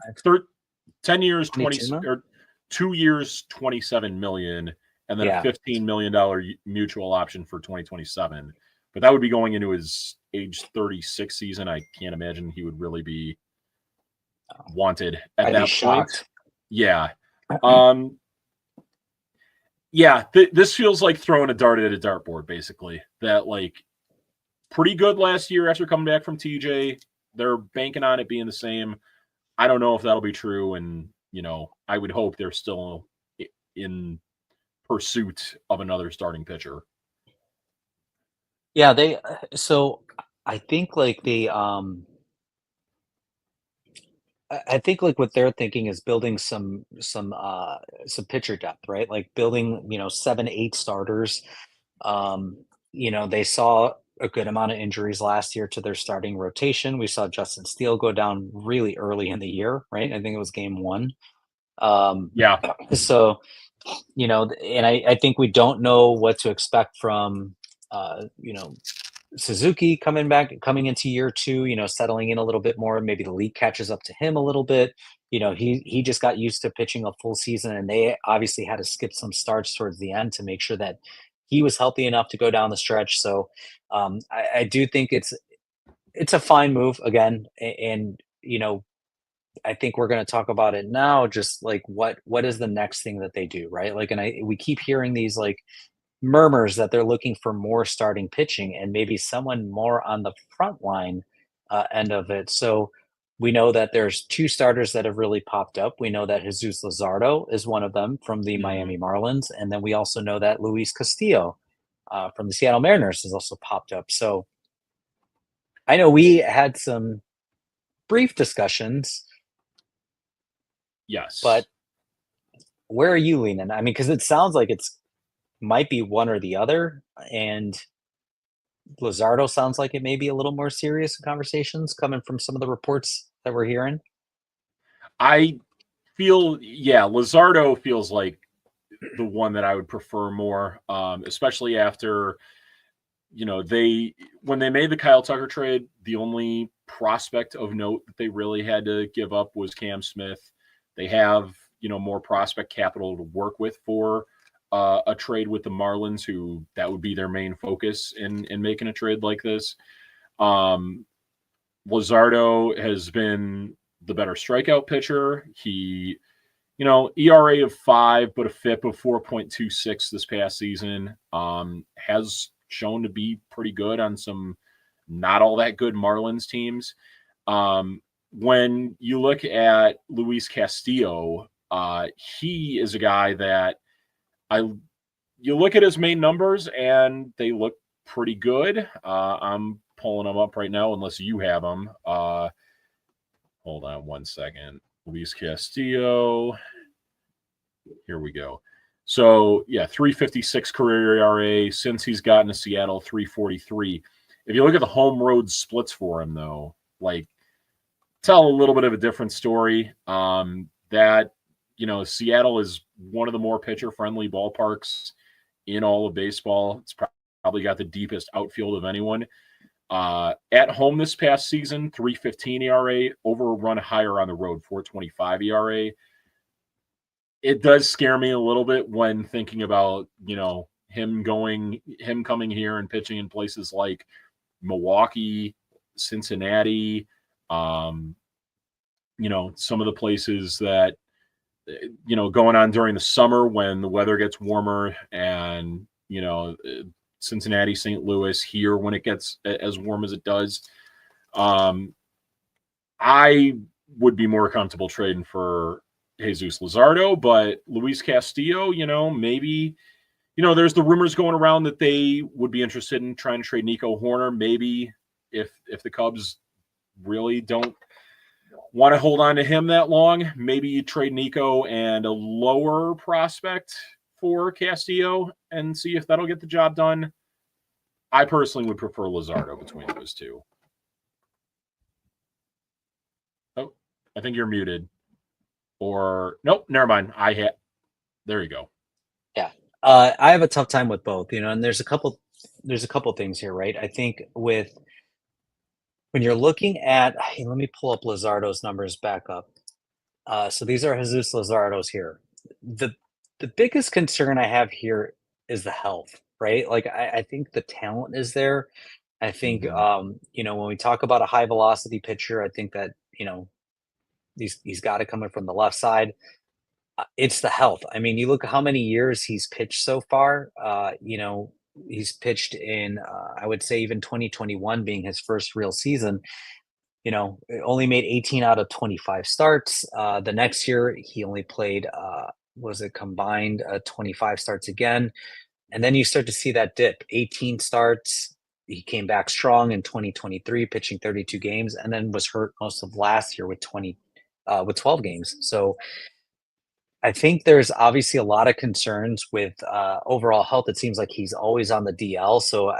10 years, 20 22 mil? or 2 years, 27 million, and then a Yeah, $15 million mutual option for 2027. But that would be going into his age 36 season. I can't imagine he would really be wanted at I'd be that point. shocked. Yeah. Yeah, this feels like throwing a dart at a dartboard, basically. That, like, pretty good last year after coming back from TJ. They're banking on it being the same. I don't know if that'll be true, and I would hope they're still in pursuit of another starting pitcher. Yeah, so I think like I think like what they're thinking is building some pitcher depth, right? Like building, 7, 8 starters. They saw a good amount of injuries last year to their starting rotation. We saw Justin Steele go down really early in the year, right? I think it was game 1. Um, Yeah, so, and I think we don't know what to expect from, Suzuki coming into year 2, settling in a little bit more. Maybe the league catches up to him a little bit. He just got used to pitching a full season, and they obviously had to skip some starts towards the end to make sure that he was healthy enough to go down the stretch. So I do think it's a fine move again, and I think we're going to talk about it now. Just like what is the next thing that they do, right? Like, and we keep hearing these like murmurs that they're looking for more starting pitching and maybe someone more on the front line end of it. So we know that there's 2 starters that have really popped up. We know that Jesus Luzardo is one of them from the mm-hmm. Miami Marlins, and then we also know that Luis Castillo from the Seattle Mariners has also popped up. So I know we had some brief discussions, Yes. but where are you leaning? I mean, because it sounds like it's might be one or the other, and Luzardo sounds like it may be a little more serious conversations coming from some of the reports that we're hearing. I feel, yeah, Luzardo feels like the one that I would prefer more, especially after, when they made the Kyle Tucker trade, the only prospect of note that they really had to give up was Cam Smith. They have, more prospect capital to work with for a trade with the Marlins, who that would be their main focus in making a trade like this. Luzardo has been the better strikeout pitcher. He, ERA of 5, but a FIP of 4.26 this past season. Has shown to be pretty good on some not all that good Marlins teams. When you look at Luis Castillo, he is a guy that you look at his main numbers and they look pretty good. I'm pulling them up right now, unless you have them. Hold on one second. Luis Castillo. Here we go. So yeah, 3.56 career ERA since he's gotten to Seattle, 3.43. If you look at the home road splits for him, though, like tell a little bit of a different story. That Seattle is one of the more pitcher friendly ballparks in all of baseball. It's probably got the deepest outfield of anyone. At home this past season, 3.15 ERA, over a run higher on the road, 4.25 ERA. It does scare me a little bit when thinking about, him coming here and pitching in places like Milwaukee, Cincinnati, some of the places that, going on during the summer when the weather gets warmer and, Cincinnati, St. Louis here when it gets as warm as it does. I would be more comfortable trading for Jesus Luzardo, but Luis Castillo, maybe, there's the rumors going around that they would be interested in trying to trade Nico Horner. Maybe if the Cubs really don't want to hold on to him that long, maybe you trade Nico and a lower prospect for Castillo and see if that'll get the job done. I personally would prefer Luzardo between those two. Oh, I think you're muted. Or nope, never mind. There you go. Yeah. I have a tough time with both, and there's a couple things here, right? I think when you're looking at, hey, let me pull up Luzardo's numbers back up. So these are Jesus Luzardo's here. The biggest concern I have here is the health, right? Like I think the talent is there. I think when we talk about a high velocity pitcher, I think that, he's got it coming from the left side. It's the health. I mean, you look at how many years he's pitched so far. He's pitched in, I would say, even 2021 being his first real season. Only made 18 out of 25 starts. The next year, he only played, was it combined 25 starts again. And then you start to see that dip, 18 starts. He came back strong in 2023, pitching 32 games, and then was hurt most of last year with 12 games. So I think there's obviously a lot of concerns with overall health. It seems like he's always on the DL. So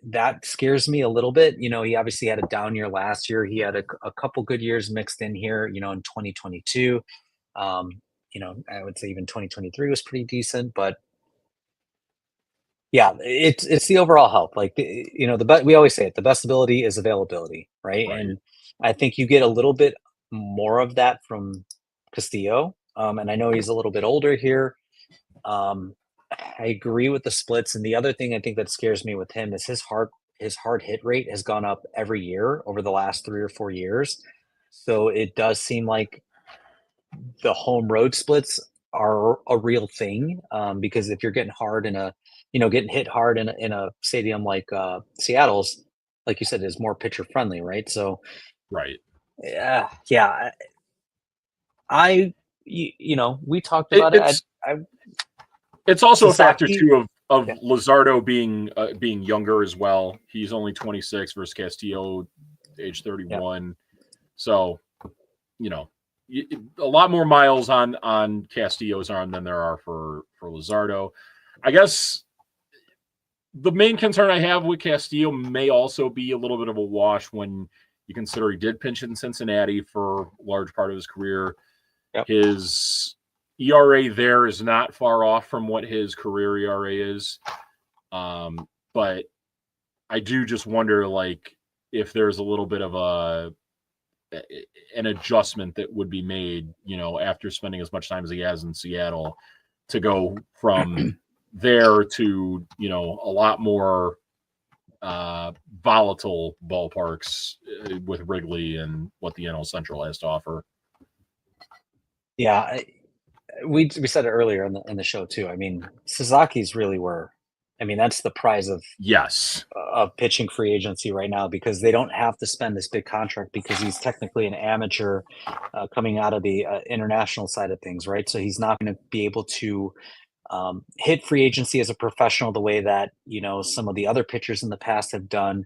that scares me a little bit. He obviously had a down year last year. He had a couple good years mixed in here, in 2022. I would say even 2023 was pretty decent, but yeah, it's the overall health. Like, we always say it, the best ability is availability, right? Right. And I think you get a little bit more of that from Castillo. And I know he's a little bit older here. I agree with the splits. And the other thing I think that scares me with him is his hard hit rate has gone up every year over the last 3 or 4 years. So it does seem like the home road splits are a real thing, because if you're getting hit hard in a stadium like Seattle's, like you said, is more pitcher friendly, right? So Right. yeah, we talked about it. It's also a factor Sasaki, too of yeah. Luzardo being younger as well. He's only 26 versus Castillo, age 31. Yeah. So, a lot more miles on Castillo's arm than there are for Luzardo. I guess the main concern I have with Castillo may also be a little bit of a wash when you consider he did pinch in Cincinnati for a large part of his career. Yep. His ERA there is not far off from what his career ERA is. But I do just wonder, like, if there's a little bit of an adjustment that would be made, after spending as much time as he has in Seattle, to go from there to, a lot more volatile ballparks with Wrigley and what the NL Central has to offer. Yeah, we said it earlier in the show too. I mean, Suzuki's really that's the prize of pitching free agency right now, because they don't have to spend this big contract because he's technically an amateur coming out of the international side of things, right? So he's not going to be able to hit free agency as a professional the way that some of the other pitchers in the past have done.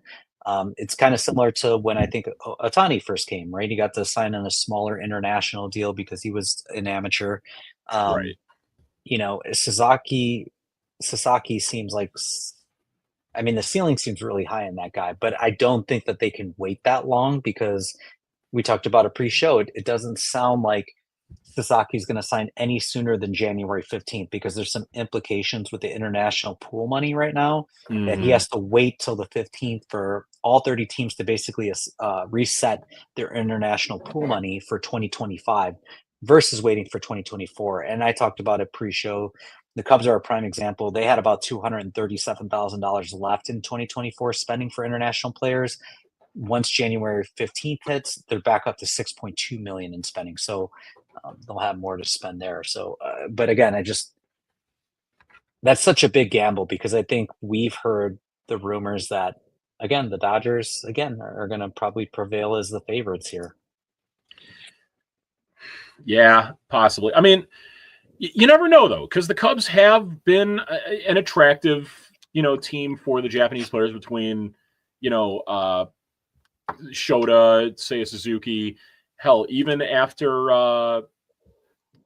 It's kind of similar to when I think Ohtani first came, right? He got to sign on a smaller international deal because he was an amateur. Right. Sasaki seems like I mean, the ceiling seems really high in that guy, but I don't think that they can wait that long because we talked about a pre-show. It doesn't sound like Sasaki's going to sign any sooner than January 15th because there's some implications with the international pool money right now that he Hmm. has to wait till the 15th for all 30 teams to basically reset their international pool money for 2025 versus waiting for 2024. And I talked about it pre-show. The Cubs are a prime example. They had about $237,000 left in 2024 spending for international players. Once January 15th hits, they're back up to 6.2 million in spending. So they'll have more to spend there. So, but again, that's such a big gamble because I think we've heard the rumors that again the Dodgers again are going to probably prevail as the favorites here. Yeah, possibly. I mean, you never know though, because the Cubs have been an attractive, team for the Japanese players between, Shota, Seiya Suzuki. Hell, even after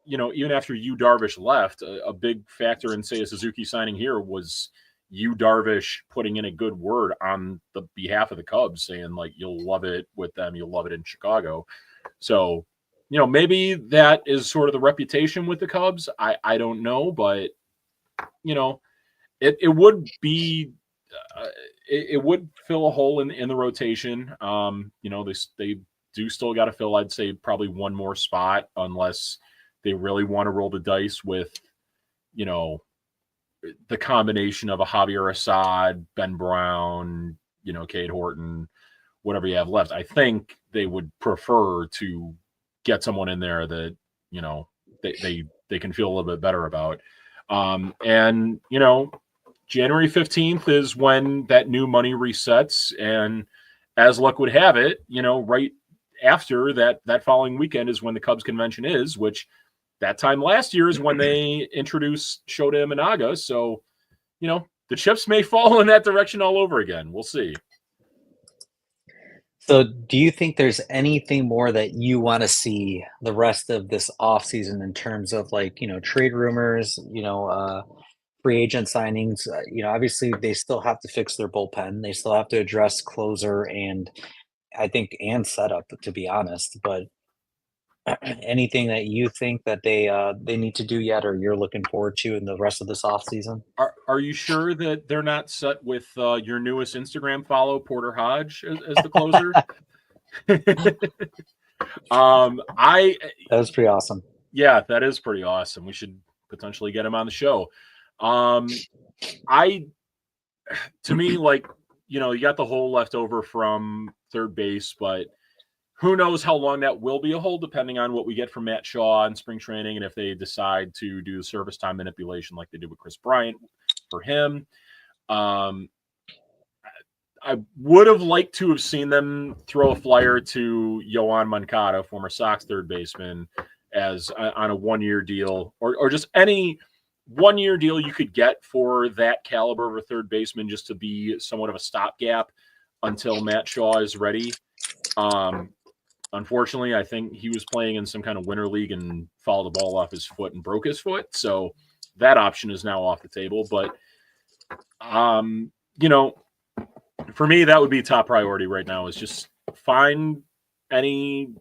Yu Darvish left, a big factor in Seiya Suzuki signing here was Yu Darvish putting in a good word on the behalf of the Cubs, saying like you'll love it with them, you'll love it in Chicago. So, maybe that is sort of the reputation with the Cubs. I don't know, but it would be it would fill a hole in the rotation. They do still got to fill, I'd say, probably one more spot unless they really want to roll the dice with, you know, the combination of a Javier Assad, Ben Brown, Cade Horton, whatever you have left. I think they would prefer to get someone in there that, they can feel a little bit better about. And January 15th is when that new money resets. And as luck would have it, right after that following weekend is when the Cubs convention is, which that time last year is when they introduced Shota Imanaga. So, the chips may fall in that direction all over again. We'll see. So, do you think there's anything more that you want to see the rest of this offseason in terms of like, trade rumors, free agent signings? Obviously they still have to fix their bullpen. They still have to address closer and I think and setup, to be honest. But anything that you think that they need to do yet, or you're looking forward to in the rest of this offseason? Are you sure that they're not set with your newest Instagram follow, Porter Hodge, as the closer? I That was pretty awesome. Yeah, that is pretty awesome. We should potentially get him on the show. I To me, like, you got the hole left over from third base, but who knows how long that will be a hole, depending on what we get from Matt Shaw in spring training and if they decide to do service time manipulation like they did with Chris Bryant for him. I would have liked to have seen them throw a flyer to Yoan Moncada, former Sox third baseman, as on a 1-year deal, or just any 1-year deal you could get for that caliber of a third baseman, just to be somewhat of a stopgap until Matt Shaw is ready. Unfortunately, I think he was playing in some kind of winter league and fouled the ball off his foot and broke his foot. So that option is now off the table. But, for me, that would be top priority right now, is just find any,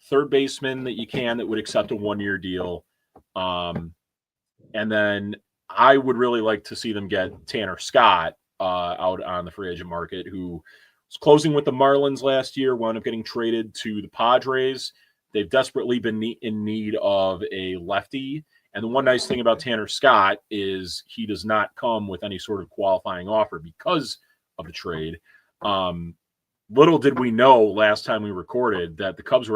third baseman that you can that would accept a 1-year deal. And then I would really like to see them get Tanner Scott out on the free agent market, who was closing with the Marlins last year, wound up getting traded to the Padres. They've desperately been in need of a lefty. And the one nice thing about Tanner Scott is he does not come with any sort of qualifying offer because of the trade. Little did we know last time we recorded that the Cubs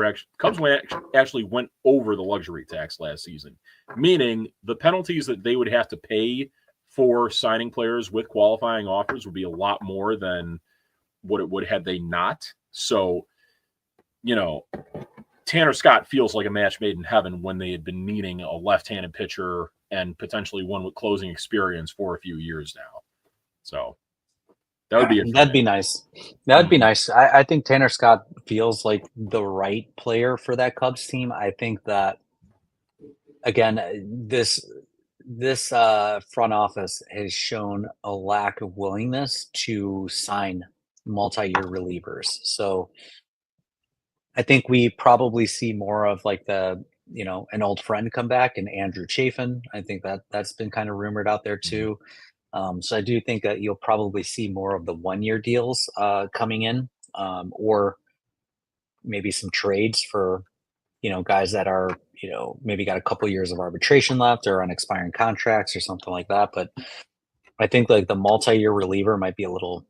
actually went over the luxury tax last season, meaning the penalties that they would have to pay for signing players with qualifying offers would be a lot more than what it would had they not. So, Tanner Scott feels like a match made in heaven when they had been needing a left-handed pitcher and potentially one with closing experience for a few years now. So that would be it. That'd be nice. That'd be nice. I think Tanner Scott feels like the right player for that Cubs team. I think that again, this front office has shown a lack of willingness to sign multi-year relievers. So I think we probably see more of like an old friend come back and Andrew Chafin. I think that's been kind of rumored out there Mhm. too. So I do think that you'll probably see more of the 1-year deals coming in, or maybe some trades for guys that are maybe got a couple years of arbitration left or on expiring contracts or something like that. But I think like the multi-year reliever might be a little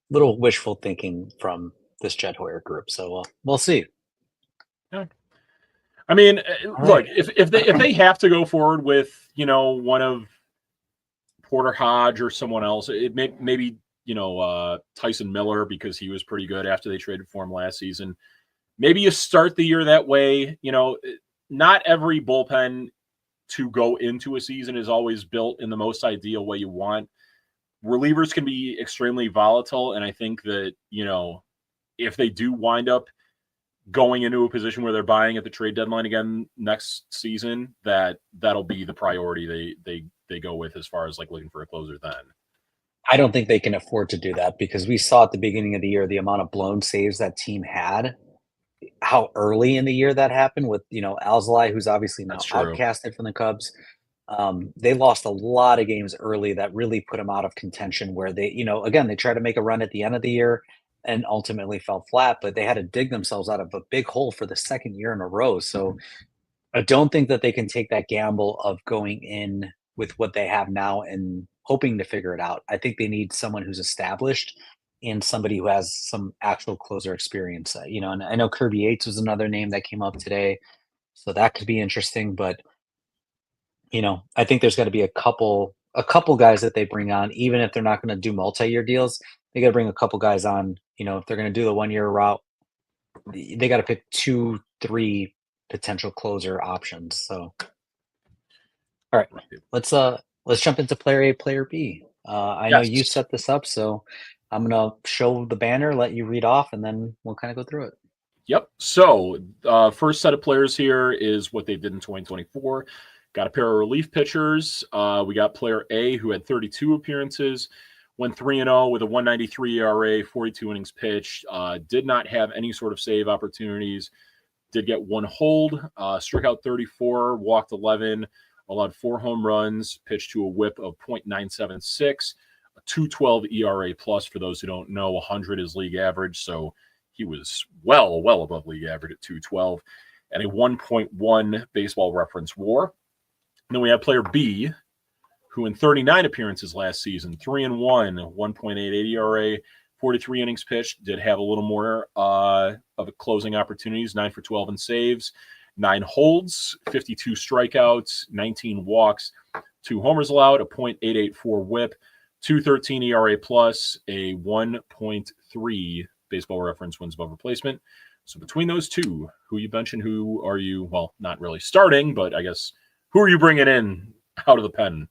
wishful thinking from this Jed Hoyer group. So we'll see. Yeah. I mean, All look, right. if they have to go forward with one of Porter Hodge or someone else, it maybe Tyson Miller, because he was pretty good after they traded for him last season. Maybe you start the year that way. Not every bullpen to go into a season is always built in the most ideal way you want. Relievers can be extremely volatile, and I think that if they do wind up going into a position where they're buying at the trade deadline again next season, that'll be the priority they go with as far as like looking for a closer then. I don't think they can afford to do that because we saw at the beginning of the year the amount of blown saves that team had, how early in the year that happened with Alzolay, who's obviously That's now true. outcasted from the Cubs. They lost a lot of games early that really put them out of contention where they, again, they tried to make a run at the end of the year and ultimately fell flat, but they had to dig themselves out of a big hole for the second year in a row. So I don't think that they can take that gamble of going in with what they have now and hoping to figure it out. I think they need someone who's established and somebody who has some actual closer experience. And I know Kirby Yates was another name that came up today, so that could be interesting. But I think there's got to be a couple guys that they bring on, even if they're not going to do multi-year deals. They got to bring a couple guys on. If they're going to do the 1-year route, they got to pick 2, 3 potential closer options. So, all right, Right. let's jump into player A, player B. I know you Yes. set this up, so I'm gonna show the banner, let you read off, and then we'll kind of go through it. Yep. So, first set of players here is what they did in 2024. Got a pair of relief pitchers. We got player A, who had 32 appearances, went 3-0 with a 193 ERA, 42 innings pitched. Did not have any sort of save opportunities. Did get one hold, struck out 34, walked 11, allowed 4 home runs, pitched to a whip of .976, a 212 ERA plus. For those who don't know, 100 is league average, so he was well above league average at 212, and a 1.1 baseball reference WAR. And then we have player B, who in 39 appearances last season, 3-1, 1.88 ERA, 43 innings pitched, did have a little more of closing opportunities, 9 for 12 in saves, 9 holds, 52 strikeouts, 19 walks, 2 homers allowed, a .884 whip, 213 ERA plus, a 1.3 baseball reference wins above replacement. So between those two, who you benching, who are you, well, not really starting, but I guess, who are you bringing in out of the pen?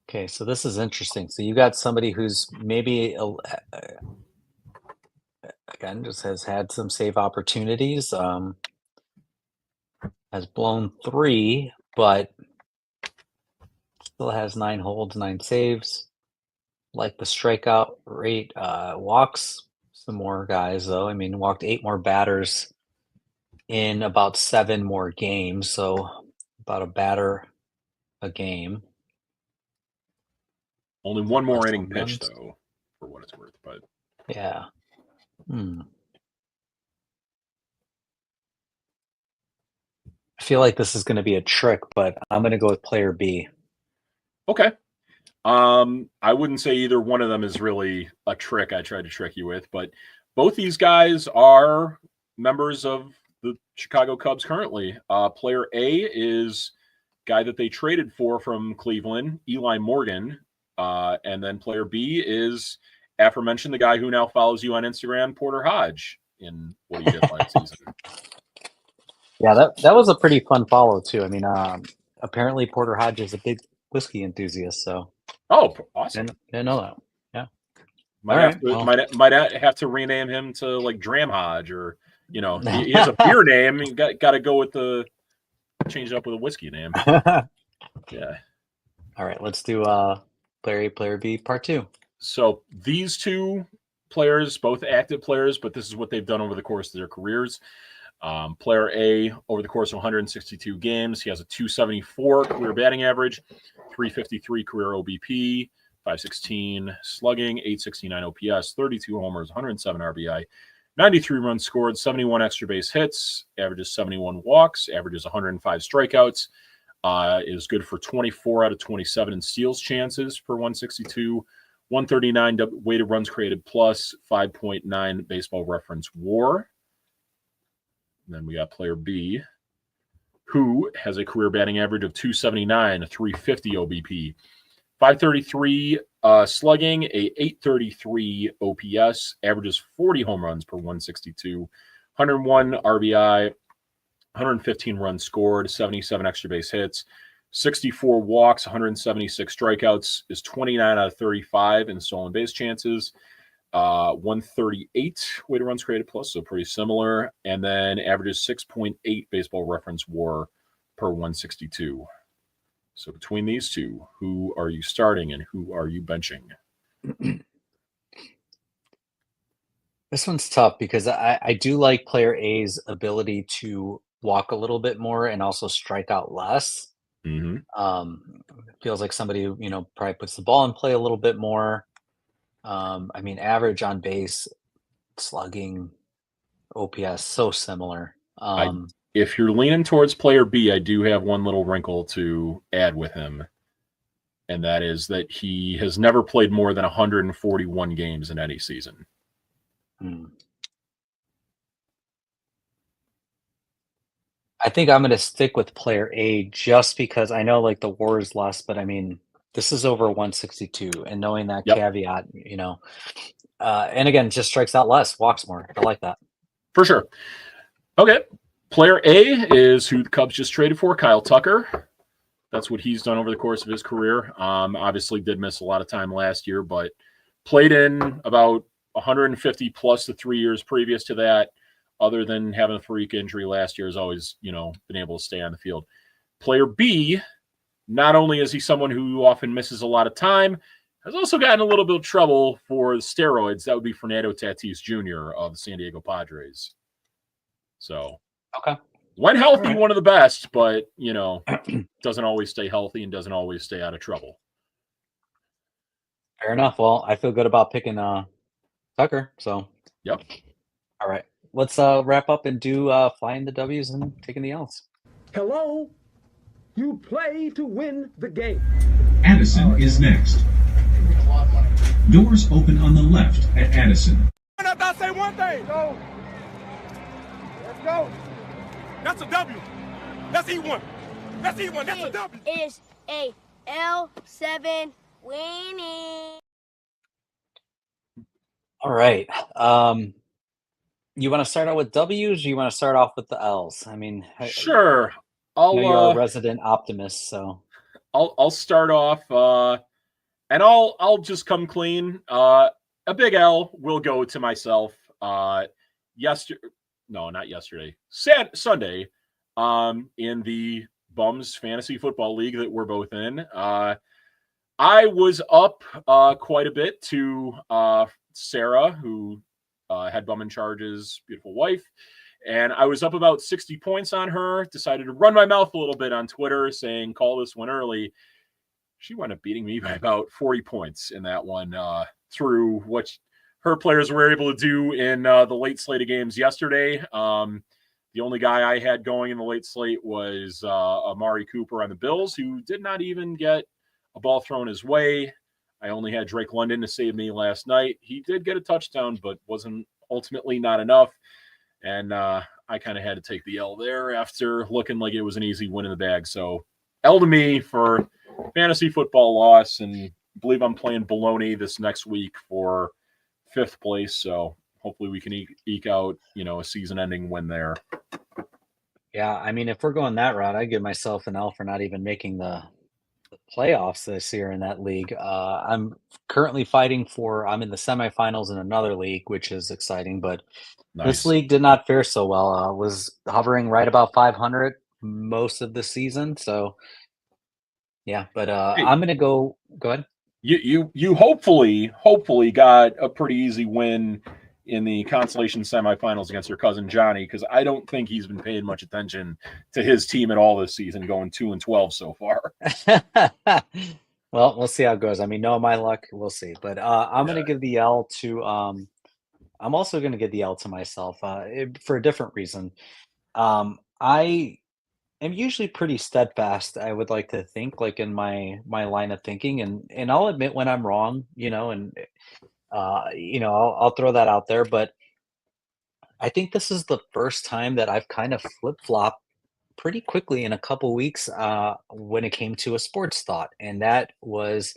Okay, so this is interesting. So you got somebody who's maybe again just has had some save opportunities, has blown 3, but still has 9 holds, 9 saves. Like the strikeout rate, walks some more guys though. I mean, walked 8 more batters in about 7 more games, so about a batter a game. Only one more Less inning home pitch, runs. though, for what it's worth. But Yeah. I feel like this is gonna be a trick, but I'm gonna go with player B. okay. I wouldn't say either one of them is really a trick I tried to trick you with, but both these guys are members of the Chicago Cubs currently. Player A is guy that they traded for from Cleveland, Eli Morgan. And then player B is aforementioned the guy who now follows you on Instagram, Porter Hodge, in what he did last season. Yeah, that was a pretty fun follow too. I mean, apparently Porter Hodge is a big whiskey enthusiast, so Oh, awesome. didn't know that. Yeah. Might All have right. to Well, might have to rename him to like Dram Hodge, or he has a beer name. You got to go with the change it up with a whiskey name. Yeah. All right, let's do player A, player B, part two. So these two players, both active players, but this is what they've done over the course of their careers. Player A, over the course of 162 games, he has a 274 career batting average, 353 career OBP, 516 slugging, 869 OPS, 32 homers, 107 RBI, 93 runs scored, 71 extra base hits, averages 71 walks, averages 105 strikeouts, is good for 24 out of 27 in steals chances per 162, 139 weighted runs created plus, 5.9 baseball reference WAR. And then we got player B, who has a career batting average of 279, a 350 OBP, 533 slugging, a 833 OPS, averages 40 home runs per 162, 101 RBI, 115 runs scored, 77 extra base hits, 64 walks, 176 strikeouts, is 29 out of 35 in stolen base chances, 138 weighted runs created plus, so pretty similar, and then averages 6.8 baseball reference WAR per 162. So between these two, who are you starting and who are you benching? This one's tough because I do like player A's ability to walk a little bit more and also strike out less. Mm-hmm. Feels like somebody who, probably puts the ball in play a little bit more. I mean, average on base, slugging, OPS, so similar. If you're leaning towards player B, I do have one little wrinkle to add with him, and that is that he has never played more than 141 games in any season. I think I'm going to stick with player A just because I know like the WAR is less, but I mean, this is over 162, and knowing that caveat, and again, just strikes out less, walks more. I like that. For sure. Okay. Player A is who the Cubs just traded for, Kyle Tucker. That's what he's done over the course of his career. Obviously did miss a lot of time last year, but played in about 150 plus the 3 years previous to that. Other than having a freak injury last year, has always, been able to stay on the field. Player B, not only is he someone who often misses a lot of time, has also gotten a little bit of trouble for steroids. That would be Fernando Tatis Jr. of the San Diego Padres. So, okay, when healthy, right. One of the best, but, doesn't always stay healthy and doesn't always stay out of trouble. Fair enough. Well, I feel good about picking Tucker. So, yep. All right. Let's wrap up and do flying the W's and taking the L's. Hello. You play to win the game. Addison is next. Doors open on the left at Addison. I say one thing. Go. Let's go. That's a W. Let's eat one. Let's eat one. That's a W. Is a L7 winning. All right. You want to start out with W's or you want to start off with the L's? I mean, sure. I know you're a resident optimist, so I'll start off and I'll just come clean. A big L will go to myself. Not yesterday. Sunday, in the Bums Fantasy Football League that we're both in. I was up quite a bit to Sarah, who had bum in charge's beautiful wife, and I was up about 60 points on her. Decided to run my mouth a little bit on Twitter, saying call this one early. She wound up beating me by about 40 points in that one through what her players were able to do in the late slate of games yesterday. The only guy I had going in the late slate was Amari Cooper on the Bills, who did not even get a ball thrown his way. I only had Drake London to save me last night. He did get a touchdown, but wasn't ultimately not enough. And I kind of had to take the L there after looking like it was an easy win in the bag. So L to me for fantasy football loss, and I believe I'm playing Bologna this next week for 5th place. So hopefully we can eke out, a season-ending win there. Yeah, I mean, if we're going that route, I'd give myself an L for not even making the playoffs this year in that league. I'm currently I'm in the semifinals in another league, which is exciting, but Nice. This league did not fare so well. Was hovering right about 500 most of the season. So yeah, but Hey, I'm gonna go ahead. you hopefully got a pretty easy win in the consolation semifinals against your cousin Johnny, because I don't think he's been paying much attention to his team at all this season, going 2-12 so far. Well, we'll see how it goes. I mean, no, my luck, we'll see. But I'm Yeah. gonna give the L to I'm also gonna give the L to myself for a different reason. I am usually pretty steadfast, I would like to think, like in my line of thinking, and I'll admit when I'm wrong, and I'll throw that out there. But I think this is the first time that I've kind of flip-flopped pretty quickly in a couple weeks when it came to a sports thought, and that was,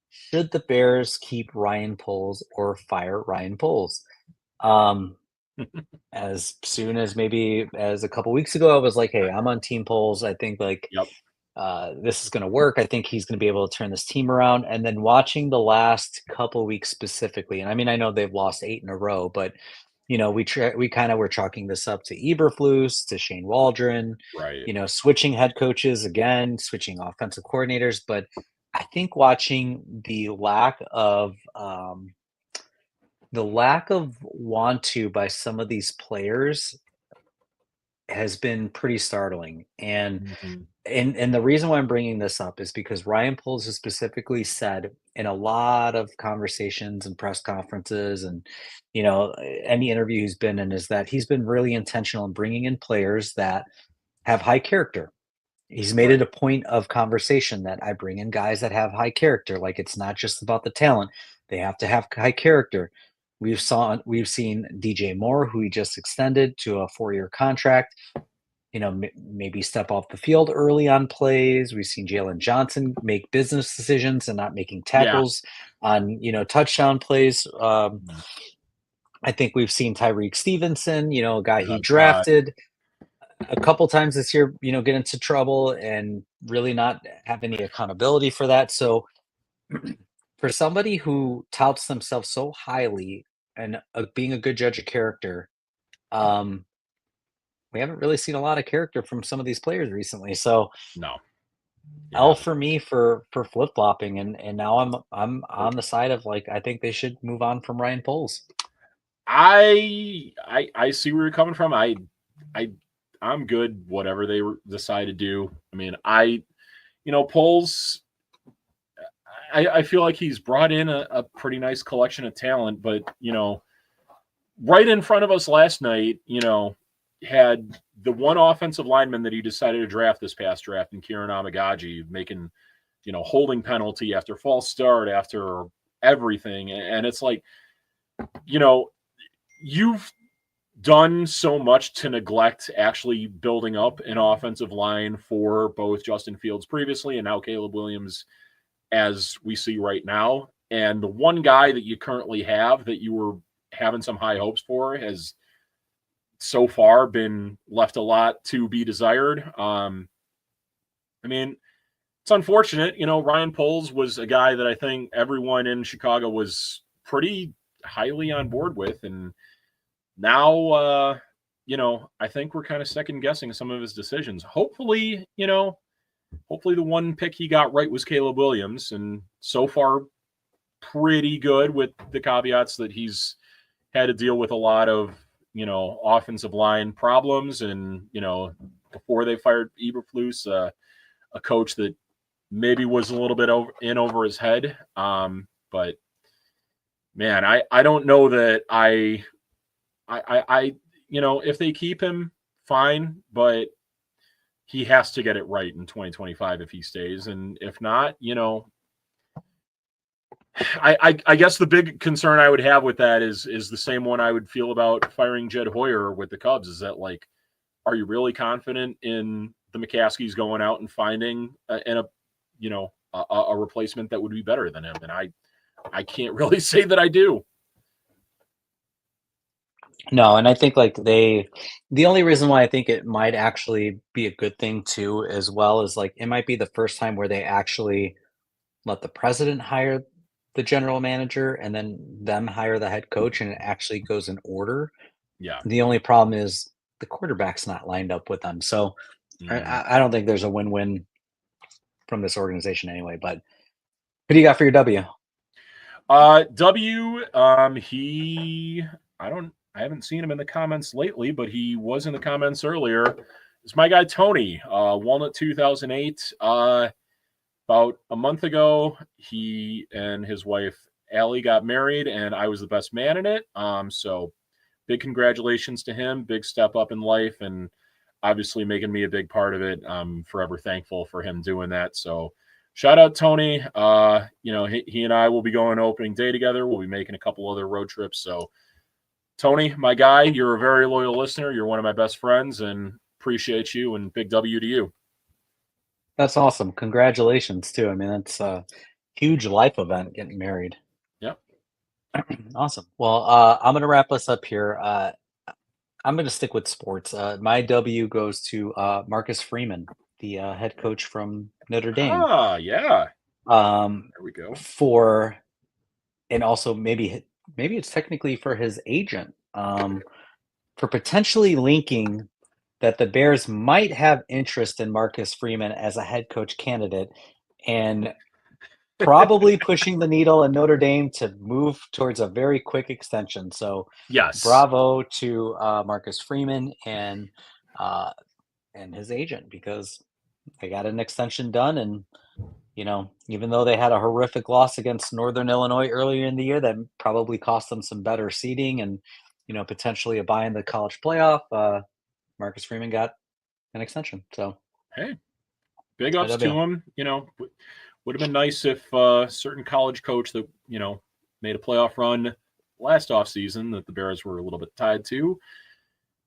should the Bears keep Ryan Poles or fire Ryan Poles? Um, as soon as maybe as a couple weeks ago, I was like, "Hey, I'm on Team Poles. I think like Yep. this is going to work. I think he's going to be able to turn this team around." And then watching the last couple weeks specifically, and I mean, I know they've lost 8 in a row, but we kind of were chalking this up to Eberflus, to Shane Waldron, Right. switching head coaches again, switching offensive coordinators. But I think watching the lack of want to by some of these players has been pretty startling. And Mhm. and the reason why I'm bringing this up is because Ryan Poles has specifically said in a lot of conversations and press conferences and any interview he's been in is that he's been really intentional in bringing in players that have high character. He's made Right. it a point of conversation that I bring in guys that have high character. Like it's not just about the talent; they have to have high character. We've seen DJ Moore, who he just extended to a 4-year contract. Maybe step off the field early on plays. We've seen Jalen Johnson make business decisions and not making Yeah. tackles on touchdown plays. Mhm. I think we've seen Tyreek Stevenson, a guy he Oh, God. drafted a couple times this year, get into trouble and really not have any accountability for that. So for somebody who touts themselves so highly and being a good judge of character, um, we haven't really seen a lot of character from some of these players recently. So No. L Yeah. for me for flip flopping, and now I'm on the side of like I think they should move on from Ryan Poles. I see where you're coming from. I I'm good whatever they decide to do. I mean, Poles. I feel like he's brought in a pretty nice collection of talent, but right in front of us last night, had the one offensive lineman that he decided to draft this past draft, in Kieran Amagaji, making holding penalty after false start, after everything, and it's like, you've done so much to neglect actually building up an offensive line for both Justin Fields previously and now Caleb Williams, as we see right now. And the one guy that you currently have that you were having some high hopes for has so far been left a lot to be desired. I mean, it's unfortunate. Ryan Poles was a guy that I think everyone in Chicago was pretty highly on board with. And now, I think we're kind of second guessing some of his decisions. Hopefully the one pick he got right was Caleb Williams. And so far, pretty good, with the caveats that he's had to deal with a lot of, offensive line problems. And, before they fired Eberflus, a coach that maybe was a little bit over his head. But man, I don't know that if they keep him, fine, but he has to get it right in 2025 if he stays. And if not, I guess the big concern I would have with that is the same one I would feel about firing Jed Hoyer with the Cubs, is that, like, are you really confident in the McCaskies going out and finding a replacement that would be better than him? And I can't really say that I do. No, and I think like the only reason why I think it might actually be a good thing too, as well, is like it might be the first time where they actually let the president hire the general manager and then them hire the head coach, and it actually goes in order. Yeah. The only problem is the quarterback's not lined up with them. So I don't think there's a win-win from this organization anyway. But who do you got for your W? W. I haven't seen him in the comments lately, but he was in the comments earlier. It's my guy Tony, Walnut 2008. About a month ago, he and his wife Allie got married, and I was the best man in it. So big congratulations to him. Big step up in life, and obviously making me a big part of it. I'm forever thankful for him doing that. So shout out Tony. He and I will be going opening day together. We'll be making a couple other road trips. So Tony, my guy, you're a very loyal listener. You're one of my best friends, and appreciate you, and big W to you. That's awesome. Congratulations too. I mean, that's a huge life event, getting married. Yep. Awesome. Well, I'm going to wrap us up here. I'm going to stick with sports. My W goes to Marcus Freeman, the head coach from Notre Dame. Ah, yeah. There we go. And also maybe it's technically for his agent, for potentially linking that the Bears might have interest in Marcus Freeman as a head coach candidate, and probably pushing the needle in Notre Dame to move towards a very quick extension. So yes, bravo to Marcus Freeman and his agent, because they got an extension done. And, even though they had a horrific loss against Northern Illinois earlier in the year, that probably cost them some better seeding and, potentially a bye in the college playoff, Marcus Freeman got an extension. So, hey, big ups to him. Would have been nice if a certain college coach that, made a playoff run last offseason that the Bears were a little bit tied to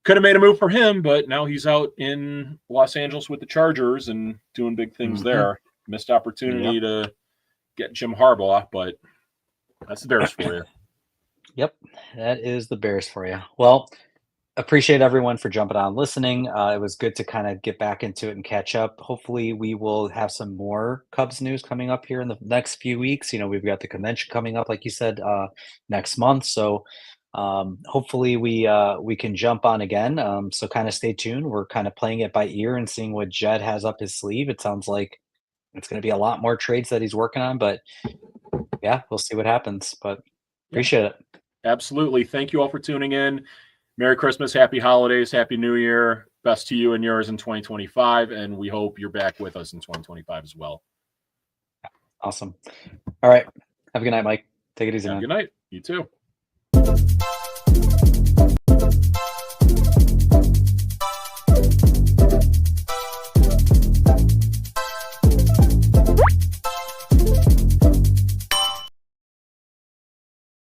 could have made a move for him, but now he's out in Los Angeles with the Chargers and doing big things there. Missed opportunity to get Jim Harbaugh, but that's the Bears for you. Yep, that is the Bears for you. Well, appreciate everyone for jumping on listening. It was good to kind of get back into it and catch up. Hopefully we will have some more Cubs news coming up here in the next few weeks. We've got the convention coming up, like you said, next month. So hopefully we can jump on again. So kind of stay tuned. We're kind of playing it by ear and seeing what Jed has up his sleeve. It sounds like it's going to be a lot more trades that he's working on, but yeah, we'll see what happens. But appreciate it. Absolutely. Thank you all for tuning in. Merry Christmas, happy holidays, happy New Year. Best to you and yours in 2025, and we hope you're back with us in 2025 as well. Awesome. All right. Have a good night, Mike. Take it easy, man. Good night. You too.